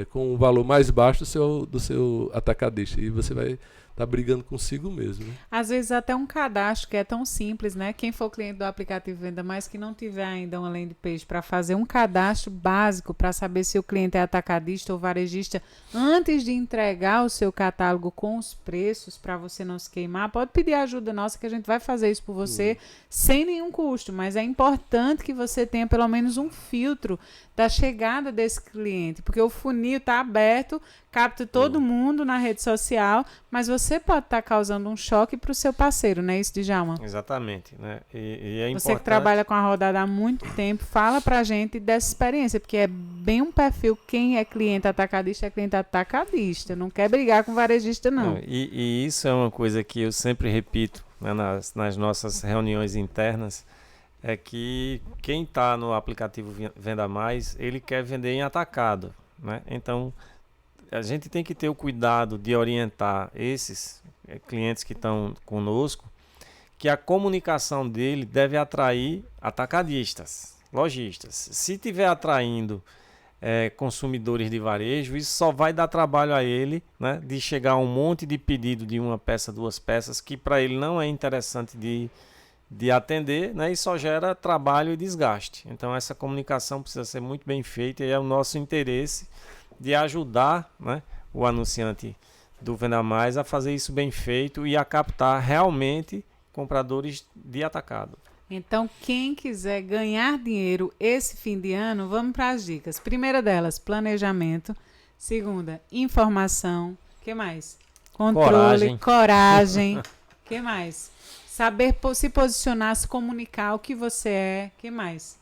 com um valor mais baixo do seu atacadista. E você vai estar brigando consigo mesmo. Né? Às vezes até um cadastro que é tão simples, né? Quem for cliente do aplicativo Venda Mais que não tiver ainda uma landing page para fazer um cadastro básico para saber se o cliente é atacadista ou varejista antes de entregar o seu catálogo com os preços para você não se queimar, pode pedir ajuda nossa que a gente vai fazer isso por você sem nenhum custo, mas é importante que você tenha pelo menos um filtro da chegada desse cliente, porque o funil está aberto, capta todo mundo na rede social, mas você pode estar causando um choque para o seu parceiro, não é isso, Djalma? Exatamente. Né? E é importante... Você que trabalha com a rodada há muito tempo, fala pra gente dessa experiência, porque é bem um perfil, quem é cliente atacadista, não quer brigar com varejista, não. E isso é uma coisa que eu sempre repito, né, nas nossas reuniões internas, é que quem está no aplicativo Venda Mais, ele quer vender em atacado, né? Então, a gente tem que ter o cuidado de orientar esses clientes que estão conosco, que a comunicação dele deve atrair atacadistas, lojistas. Se estiver atraindo consumidores de varejo, isso só vai dar trabalho a ele, né, de chegar a um monte de pedido de uma peça, 2 peças, que para ele não é interessante de atender, né, e só gera trabalho e desgaste. Então essa comunicação precisa ser muito bem feita e é o nosso interesse de ajudar, né, o anunciante do Venda Mais a fazer isso bem feito e a captar realmente compradores de atacado. Então, quem quiser ganhar dinheiro esse fim de ano, vamos para as dicas. Primeira delas, planejamento. Segunda, informação. O que mais? Controle, coragem. O que mais? Saber se posicionar, se comunicar o que você é. O que mais?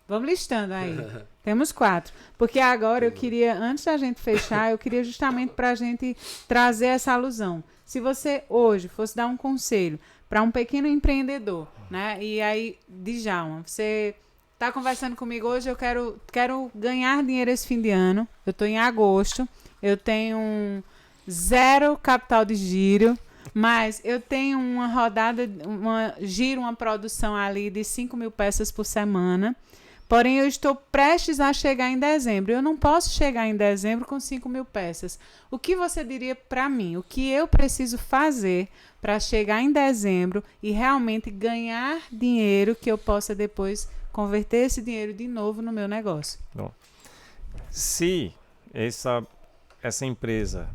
Vamos listando aí. Temos 4. Porque agora eu queria, antes da gente fechar, eu queria justamente para a gente trazer essa alusão. Se você hoje fosse dar um conselho para um pequeno empreendedor, né? E aí, Djalma, você está conversando comigo hoje, eu quero ganhar dinheiro esse fim de ano. Eu estou em agosto, eu tenho 0 capital de giro, mas eu tenho uma rodada, uma produção ali de 5.000 peças por semana. Porém, eu estou prestes a chegar em dezembro. Eu não posso chegar em dezembro com 5.000 peças. O que você diria para mim? O que eu preciso fazer para chegar em dezembro e realmente ganhar dinheiro que eu possa depois converter esse dinheiro de novo no meu negócio? Bom, se essa empresa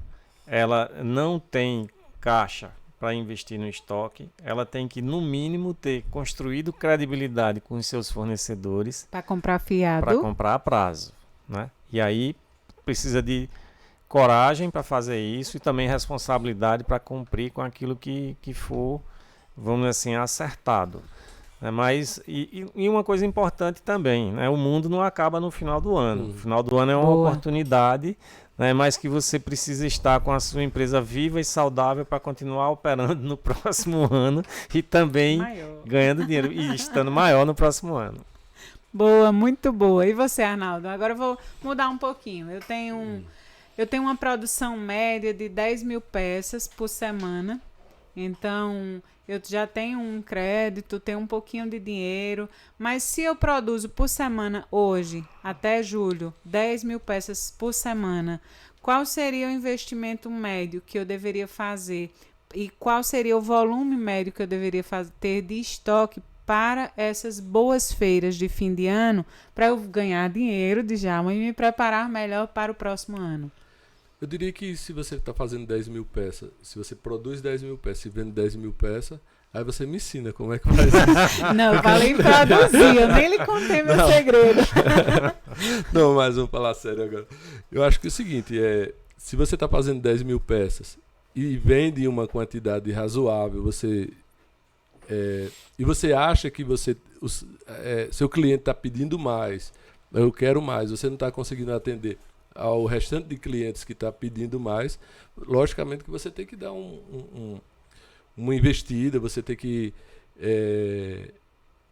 ela não tem caixa para investir no estoque, ela tem que, no mínimo, ter construído credibilidade com os seus fornecedores para comprar fiado, para comprar a prazo, né? E aí precisa de coragem para fazer isso e também responsabilidade para cumprir com aquilo que for, vamos dizer assim, acertado. Mas, e uma coisa importante também, né? O mundo não acaba no final do ano. O final do ano é uma oportunidade, né? Mas que você precisa estar com a sua empresa viva e saudável para continuar operando no próximo ano e também ganhando dinheiro e estando maior no próximo ano. Boa, muito boa. E você, Arnaldo? Agora eu vou mudar um pouquinho. Eu tenho uma produção média de 10 mil peças por semana. Então, eu já tenho um crédito, tenho um pouquinho de dinheiro, mas se eu produzo por semana hoje, até julho, 10 mil peças por semana, qual seria o investimento médio que eu deveria fazer e qual seria o volume médio que eu deveria ter de estoque para essas boas feiras de fim de ano, para eu ganhar dinheiro de já e me preparar melhor para o próximo ano? Eu diria que se você está fazendo 10 mil peças, se você produz 10 mil peças e vende 10 mil peças, aí você me ensina como é que faz isso. Não, eu falei em produzir, eu nem lhe contei meu segredo. Não, mas vamos falar sério agora. Eu acho que é o seguinte, se você está fazendo 10 mil peças e vende uma quantidade razoável, e você acha que seu cliente está pedindo mais, eu quero mais, você não está conseguindo atender ao restante de clientes que está pedindo mais, logicamente que você tem que dar uma investida, você tem que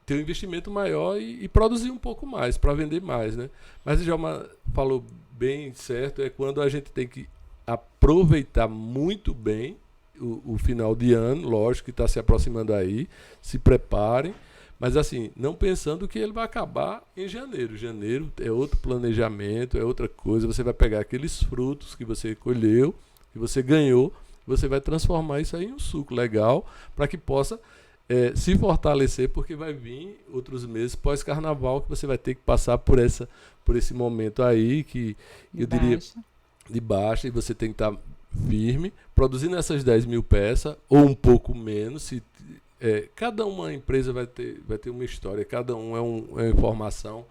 ter um investimento maior e produzir um pouco mais, para vender mais, né? Mas o Djalma falou bem certo, é quando a gente tem que aproveitar muito bem o final de ano, lógico que está se aproximando aí, se preparem, mas assim, não pensando que ele vai acabar em janeiro. Janeiro é outro planejamento, é outra coisa. Você vai pegar aqueles frutos que você colheu, que você ganhou, você vai transformar isso aí em um suco legal para que possa se fortalecer, porque vai vir outros meses pós-carnaval que você vai ter que passar por esse momento aí que eu diria de baixa, e você tem que estar firme, produzindo essas 10 mil peças ou um pouco menos. Cada uma empresa vai ter uma história, cada um é uma informação.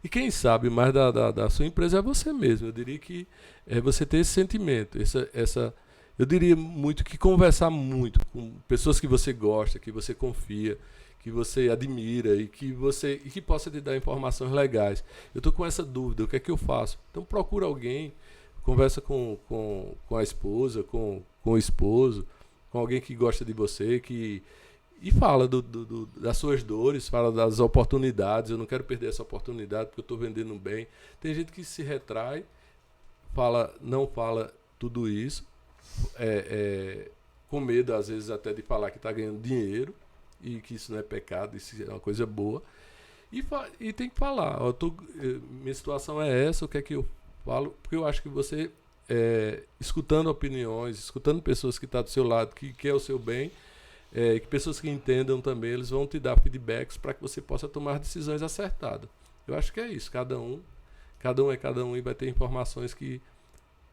E quem sabe mais da sua empresa é você mesmo. Eu diria que você ter esse sentimento, eu diria muito que conversar muito com pessoas que você gosta, que você confia, que você admira e que possa te dar informações legais. Eu estou com essa dúvida, o que é que eu faço? Então procura alguém, conversa com a esposa, com o esposo, com alguém que gosta de você, e fala das suas dores, fala das oportunidades. Eu não quero perder essa oportunidade porque eu estou vendendo bem. Tem gente que se retrai, não fala tudo isso, com medo às vezes até de falar que está ganhando dinheiro e que isso não é pecado, isso é uma coisa boa. E tem que falar, minha situação é essa, o que é que eu falo? Porque eu acho que você, escutando opiniões, escutando pessoas que estão do seu lado, que quer o seu bem, que pessoas que entendam também, eles vão te dar feedbacks para que você possa tomar decisões acertadas. Eu acho que é isso, cada um é cada um e vai ter informações que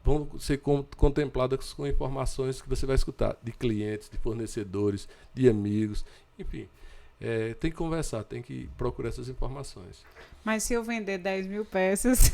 vão ser contempladas com informações que você vai escutar de clientes, de fornecedores, de amigos, enfim. Tem que conversar, tem que procurar essas informações. Mas se eu vender 10 mil peças,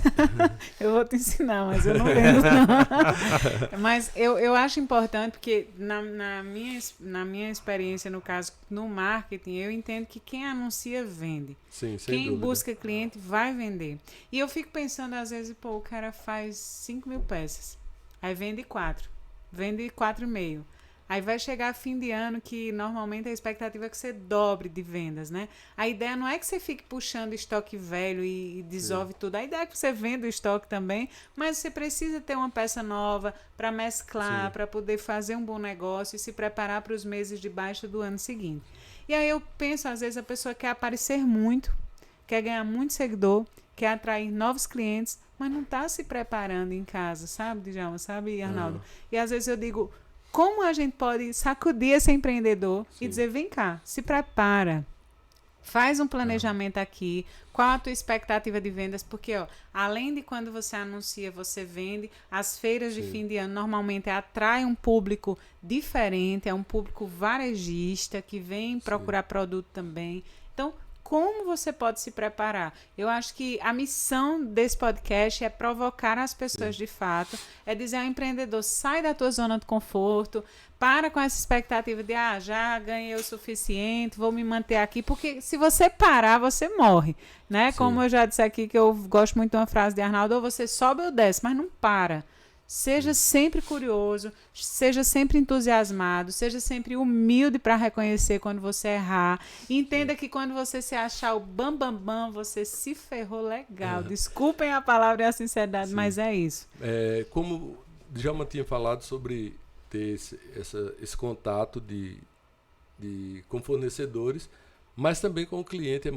eu vou te ensinar, mas eu não vendo não. Mas eu acho importante, porque na minha experiência, no caso, no marketing, eu entendo que quem anuncia, vende. Sim, sem quem dúvida. Busca cliente, vai vender. E eu fico pensando, às vezes, o cara faz 5 mil peças, aí vende 4, vende 4,5. Aí vai chegar fim de ano, que normalmente a expectativa é que você dobre de vendas, né? A ideia não é que você fique puxando estoque velho e dissolve tudo. A ideia é que você venda o estoque também, mas você precisa ter uma peça nova para mesclar, para poder fazer um bom negócio e se preparar para os meses de baixa do ano seguinte. E aí eu penso, às vezes a pessoa quer aparecer muito, quer ganhar muito seguidor, quer atrair novos clientes, mas não está se preparando em casa, sabe, Djalma? Sabe, Arnaldo? E às vezes eu digo, como a gente pode sacudir esse empreendedor e dizer, vem cá, se prepara, faz um planejamento aqui, qual a tua expectativa de vendas, porque além de quando você anuncia, você vende, as feiras de fim de ano normalmente atraem um público diferente, é um público varejista que vem procurar produto também. Então, como você pode se preparar. Eu acho que a missão desse podcast é provocar as pessoas de fato, é dizer ao empreendedor, sai da tua zona de conforto, para com essa expectativa de, já ganhei o suficiente, vou me manter aqui, porque se você parar, você morre, né? Sim. Como eu já disse aqui, que eu gosto muito de uma frase de Arnaldo, ou você sobe ou desce, mas não para. Seja sempre curioso, seja sempre entusiasmado, seja sempre humilde para reconhecer quando você errar. Entenda que quando você se achar o bam, você se ferrou legal. Desculpem a palavra e a sinceridade, mas é isso. Como o Djalma tinha falado sobre ter esse contato com fornecedores, mas também com o cliente,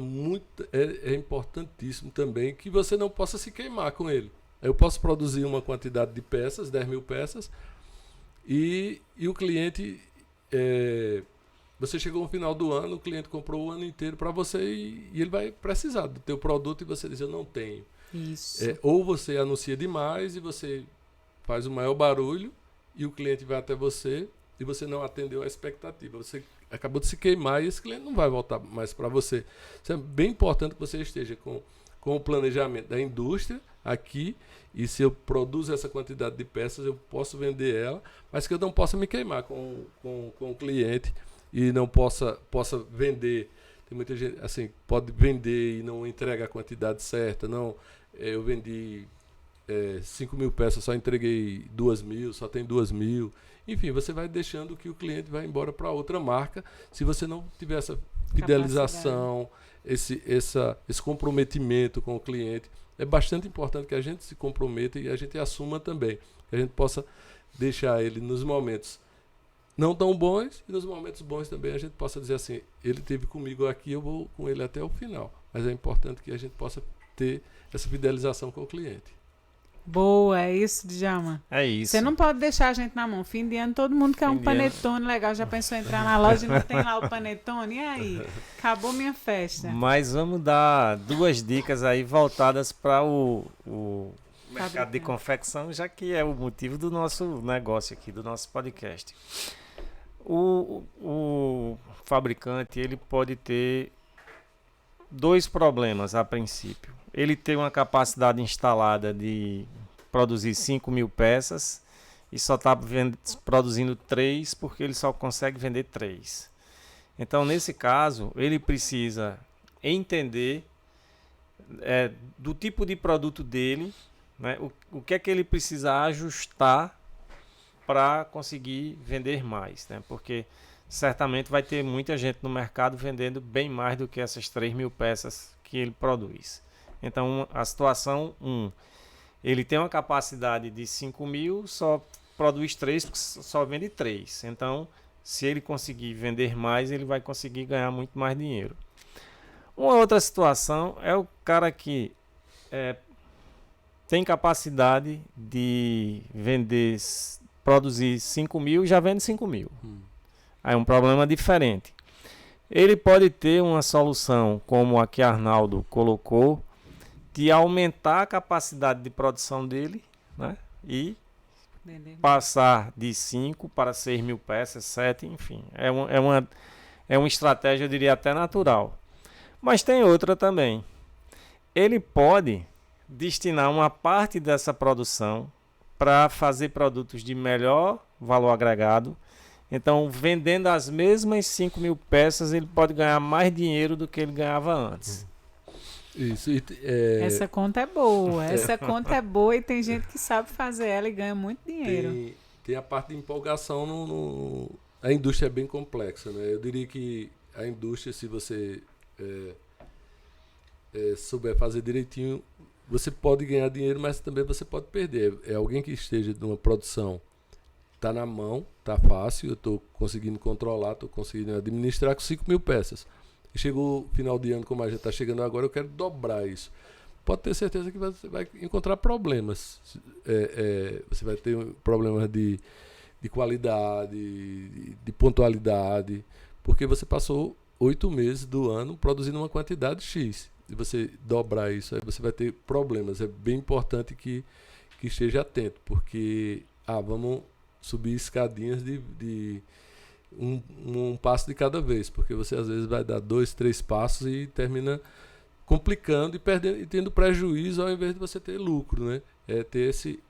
é importantíssimo também que você não possa se queimar com ele. Eu posso produzir uma quantidade de peças, 10 mil peças, e o cliente, você chegou no final do ano, o cliente comprou o ano inteiro para você e ele vai precisar do teu produto e você diz, eu não tenho. Isso. Ou você anuncia demais e você faz o maior barulho e o cliente vai até você e você não atendeu a expectativa. Você acabou de se queimar e esse cliente não vai voltar mais para você. Isso é bem importante que você esteja com o planejamento da indústria aqui, e se eu produzo essa quantidade de peças, eu posso vender ela, mas que eu não possa me queimar com o cliente e não possa vender. Tem muita gente, assim, pode vender e não entrega a quantidade certa. Não, eu vendi 5 mil peças, só entreguei 2 mil, só tem 2 mil. Enfim, você vai deixando que o cliente vá embora para outra marca, se você não tiver essa fidelização, esse comprometimento com o cliente. É bastante importante que a gente se comprometa e a gente assuma também, que a gente possa deixar ele nos momentos não tão bons e nos momentos bons também a gente possa dizer assim, ele esteve comigo aqui, eu vou com ele até o final. Mas é importante que a gente possa ter essa fidelização com o cliente. Boa, é isso, Djalma. É isso. Você não pode deixar a gente na mão. Fim de ano, todo mundo quer um panetone legal. Já pensou em entrar na loja e não tem lá o panetone? E aí? Acabou minha festa. Mas vamos dar 2 dicas aí voltadas para o mercado de confecção, já que é o motivo do nosso negócio aqui, do nosso podcast. O fabricante, ele pode ter 2 problemas a princípio. Ele tem uma capacidade instalada de produzir 5 mil peças e só está produzindo 3 porque ele só consegue vender 3. Então, nesse caso, ele precisa entender do tipo de produto dele, né, o que é que ele precisa ajustar para conseguir vender mais, né, porque certamente vai ter muita gente no mercado vendendo bem mais do que essas 3 mil peças que ele produz. Então, a situação 1, ele tem uma capacidade de 5 mil, só produz 3, porque só vende 3. Então, se ele conseguir vender mais, ele vai conseguir ganhar muito mais dinheiro. Uma outra situação é o cara que tem capacidade de produzir 5 mil e já vende 5 mil. Aí é um problema diferente. Ele pode ter uma solução, como a que Arnaldo colocou, de aumentar a capacidade de produção dele, né? E passar de 5 para 6 mil peças, 7, enfim. É uma estratégia, eu diria, até natural. Mas tem outra também. Ele pode destinar uma parte dessa produção para fazer produtos de melhor valor agregado. Então, vendendo as mesmas 5 mil peças, ele pode ganhar mais dinheiro do que ele ganhava antes. Isso. Essa conta é boa. Essa conta é boa e tem gente que sabe fazer ela e ganha muito dinheiro. Tem a parte de empolgação. A indústria é bem complexa, né? Eu diria que a indústria, se você souber fazer direitinho, você pode ganhar dinheiro, mas também você pode perder. É alguém que esteja numa produção, está na mão, está fácil, eu estou conseguindo controlar, estou conseguindo administrar com 5 mil peças. E chegou o final de ano, como a gente está chegando agora, eu quero dobrar isso. Pode ter certeza que você vai encontrar problemas. Você vai ter problemas de qualidade, de pontualidade, porque você passou 8 meses do ano produzindo uma quantidade X. E você dobrar isso, aí você vai ter problemas. É bem importante que esteja atento, porque vamos subir escadinhas de um passo de cada vez, porque você às vezes vai dar 2, 3 passos e termina complicando e perdendo e tendo prejuízo ao invés de você ter lucro, né? É ter esse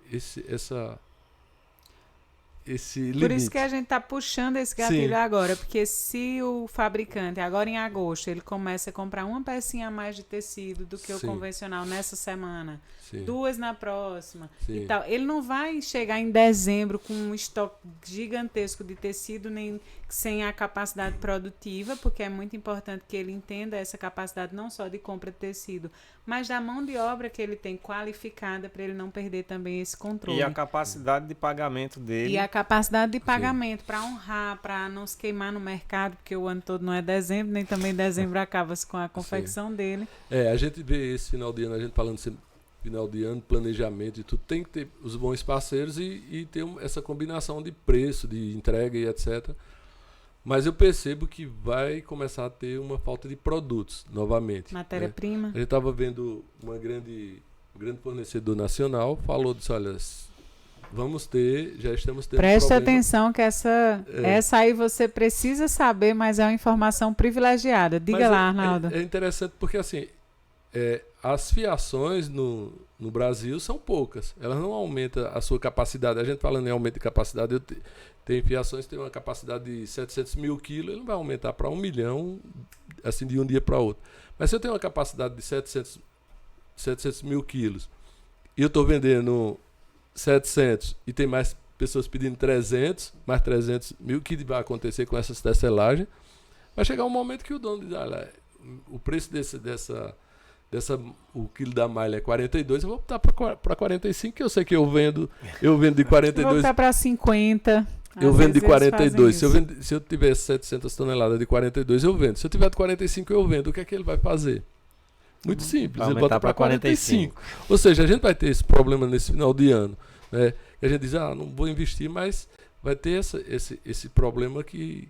limite. Por isso que a gente está puxando esse gatilho agora, porque se o fabricante, agora em agosto, ele começa a comprar uma pecinha a mais de tecido do que o convencional nessa semana, 2 na próxima e tal, ele não vai chegar em dezembro com um estoque gigantesco de tecido, nem sem a capacidade produtiva, porque é muito importante que ele entenda essa capacidade não só de compra de tecido, mas da mão de obra que ele tem qualificada para ele não perder também esse controle. E a capacidade de pagamento dele. E a capacidade de pagamento para honrar, para não se queimar no mercado, porque o ano todo não é dezembro, nem também dezembro acaba-se com a confecção dele. A gente vê esse final de ano, a gente falando sempre final de ano, planejamento e tudo, tem que ter os bons parceiros e ter essa combinação de preço, de entrega e etc. Mas eu percebo que vai começar a ter uma falta de produtos novamente. Matéria-prima. A gente estava vendo um grande fornecedor nacional, falou disso, olha, já estamos tendo Preste atenção que essa aí você precisa saber, mas é uma informação privilegiada. Diga lá, Arnaldo. É interessante porque assim, as fiações no Brasil são poucas. Elas não aumentam a sua capacidade. A gente falando em aumento de capacidade, tem fiações que tem uma capacidade de 700 mil quilos, ele não vai aumentar para 1 milhão assim, de um dia para outro. Mas se eu tenho uma capacidade de 700 mil quilos e eu estou vendendo 700 e tem mais pessoas pedindo 300, mais 300 mil, o que vai acontecer com essas tecelagens? Vai chegar um momento que o dono diz, olha, o preço o quilo da malha é 42, eu vou botar para 45, que eu sei que eu vendo de 42. Vou botar para 50. Eu vendo de 42. Se eu tiver 700 toneladas de 42, eu vendo. Se eu tiver de 45, eu vendo. O que é que ele vai fazer? Muito simples. Ele bota para 45. Ou seja, a gente vai ter esse problema nesse final de ano. Né? E a gente diz, não vou investir, mas vai ter esse problema que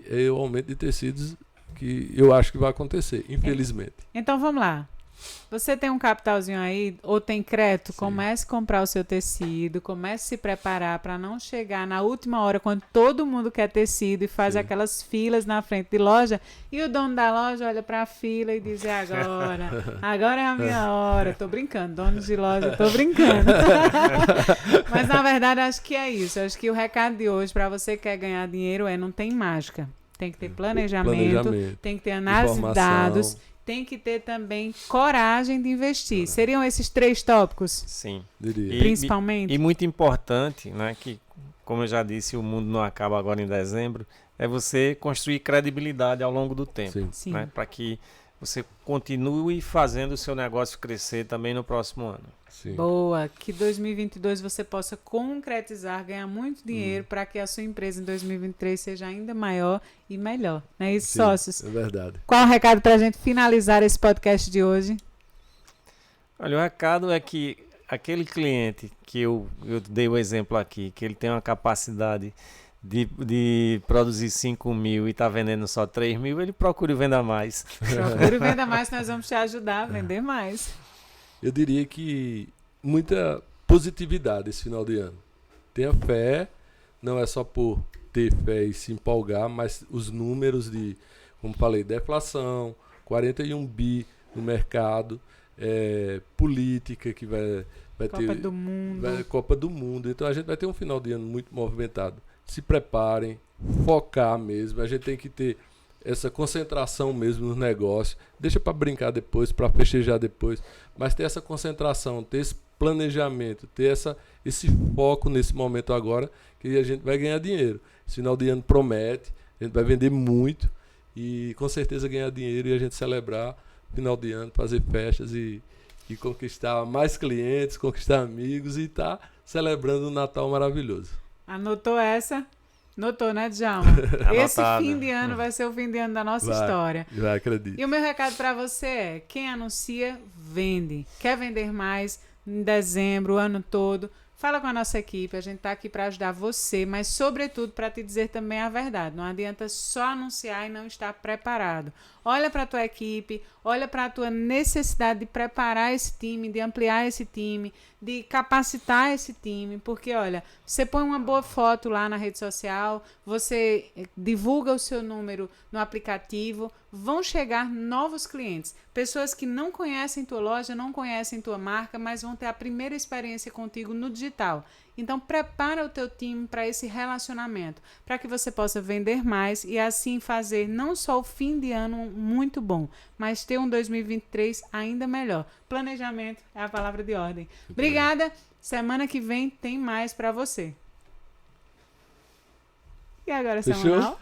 é o aumento de tecidos que eu acho que vai acontecer, infelizmente. Então vamos lá. Você tem um capitalzinho aí, ou tem crédito, comece a comprar o seu tecido, comece a se preparar para não chegar na última hora, quando todo mundo quer tecido e faz aquelas filas na frente de loja, e o dono da loja olha para a fila e diz, agora é a minha hora. Tô brincando, donos de loja, tô brincando. Mas na verdade acho que é isso. Acho que o recado de hoje para você que quer ganhar dinheiro não tem mágica. Tem que ter planejamento, tem que ter análise de dados, tem que ter também coragem de investir. Seriam esses 3 tópicos? Sim. Principalmente. E muito importante, né, que, como eu já disse, o mundo não acaba agora em dezembro, é você construir credibilidade ao longo do tempo. Sim. Né, para que você continue fazendo o seu negócio crescer também no próximo ano. Sim. Boa, que 2022 você possa concretizar, ganhar muito dinheiro para que a sua empresa em 2023 seja ainda maior e melhor. Não é isso, sócios? É verdade. Qual o recado para a gente finalizar esse podcast de hoje? Olha, o recado é que aquele cliente que eu dei o exemplo aqui, que ele tem uma capacidade de produzir 5 mil e está vendendo só 3 mil, ele procure vender mais. Procure vender mais, nós vamos te ajudar a vender mais. Eu diria que muita positividade esse final de ano. Tenha fé, não é só por ter fé e se empolgar, mas os números de, como falei, deflação, 41 bi no mercado, política que vai Copa ter... do Mundo. Copa do Mundo. Então a gente vai ter um final de ano muito movimentado. Se preparem, focar mesmo. A gente tem que ter essa concentração mesmo nos negócios. Deixa para brincar depois, para festejar depois. Mas ter essa concentração, ter esse planejamento, ter esse foco nesse momento agora, que a gente vai ganhar dinheiro. Esse final de ano promete, a gente vai vender muito e com certeza ganhar dinheiro e a gente celebrar o final de ano, fazer festas e conquistar mais clientes, conquistar amigos e estar celebrando um Natal maravilhoso. Anotou essa? Notou, né, Djalma? Esse fim de ano vai ser o fim de ano da nossa história. Vai, acredito. E o meu recado para você é, quem anuncia, vende. Quer vender mais em dezembro, o ano todo, Fala com a nossa equipe, a gente está aqui para ajudar você, mas sobretudo para te dizer também a verdade. Não adianta só anunciar e não estar preparado. Olha para a tua equipe, olha para a tua necessidade de preparar esse time, de ampliar esse time, de capacitar esse time, porque olha, você põe uma boa foto lá na rede social, você divulga o seu número no aplicativo, vão chegar novos clientes, pessoas que não conhecem tua loja, não conhecem tua marca, mas vão ter a primeira experiência contigo no digital. Então, prepara o teu time para esse relacionamento, para que você possa vender mais e assim fazer não só o fim de ano muito bom, mas ter um 2023 ainda melhor. Planejamento é a palavra de ordem. Obrigada. Semana que vem tem mais para você. E agora, Fechou? Samuel?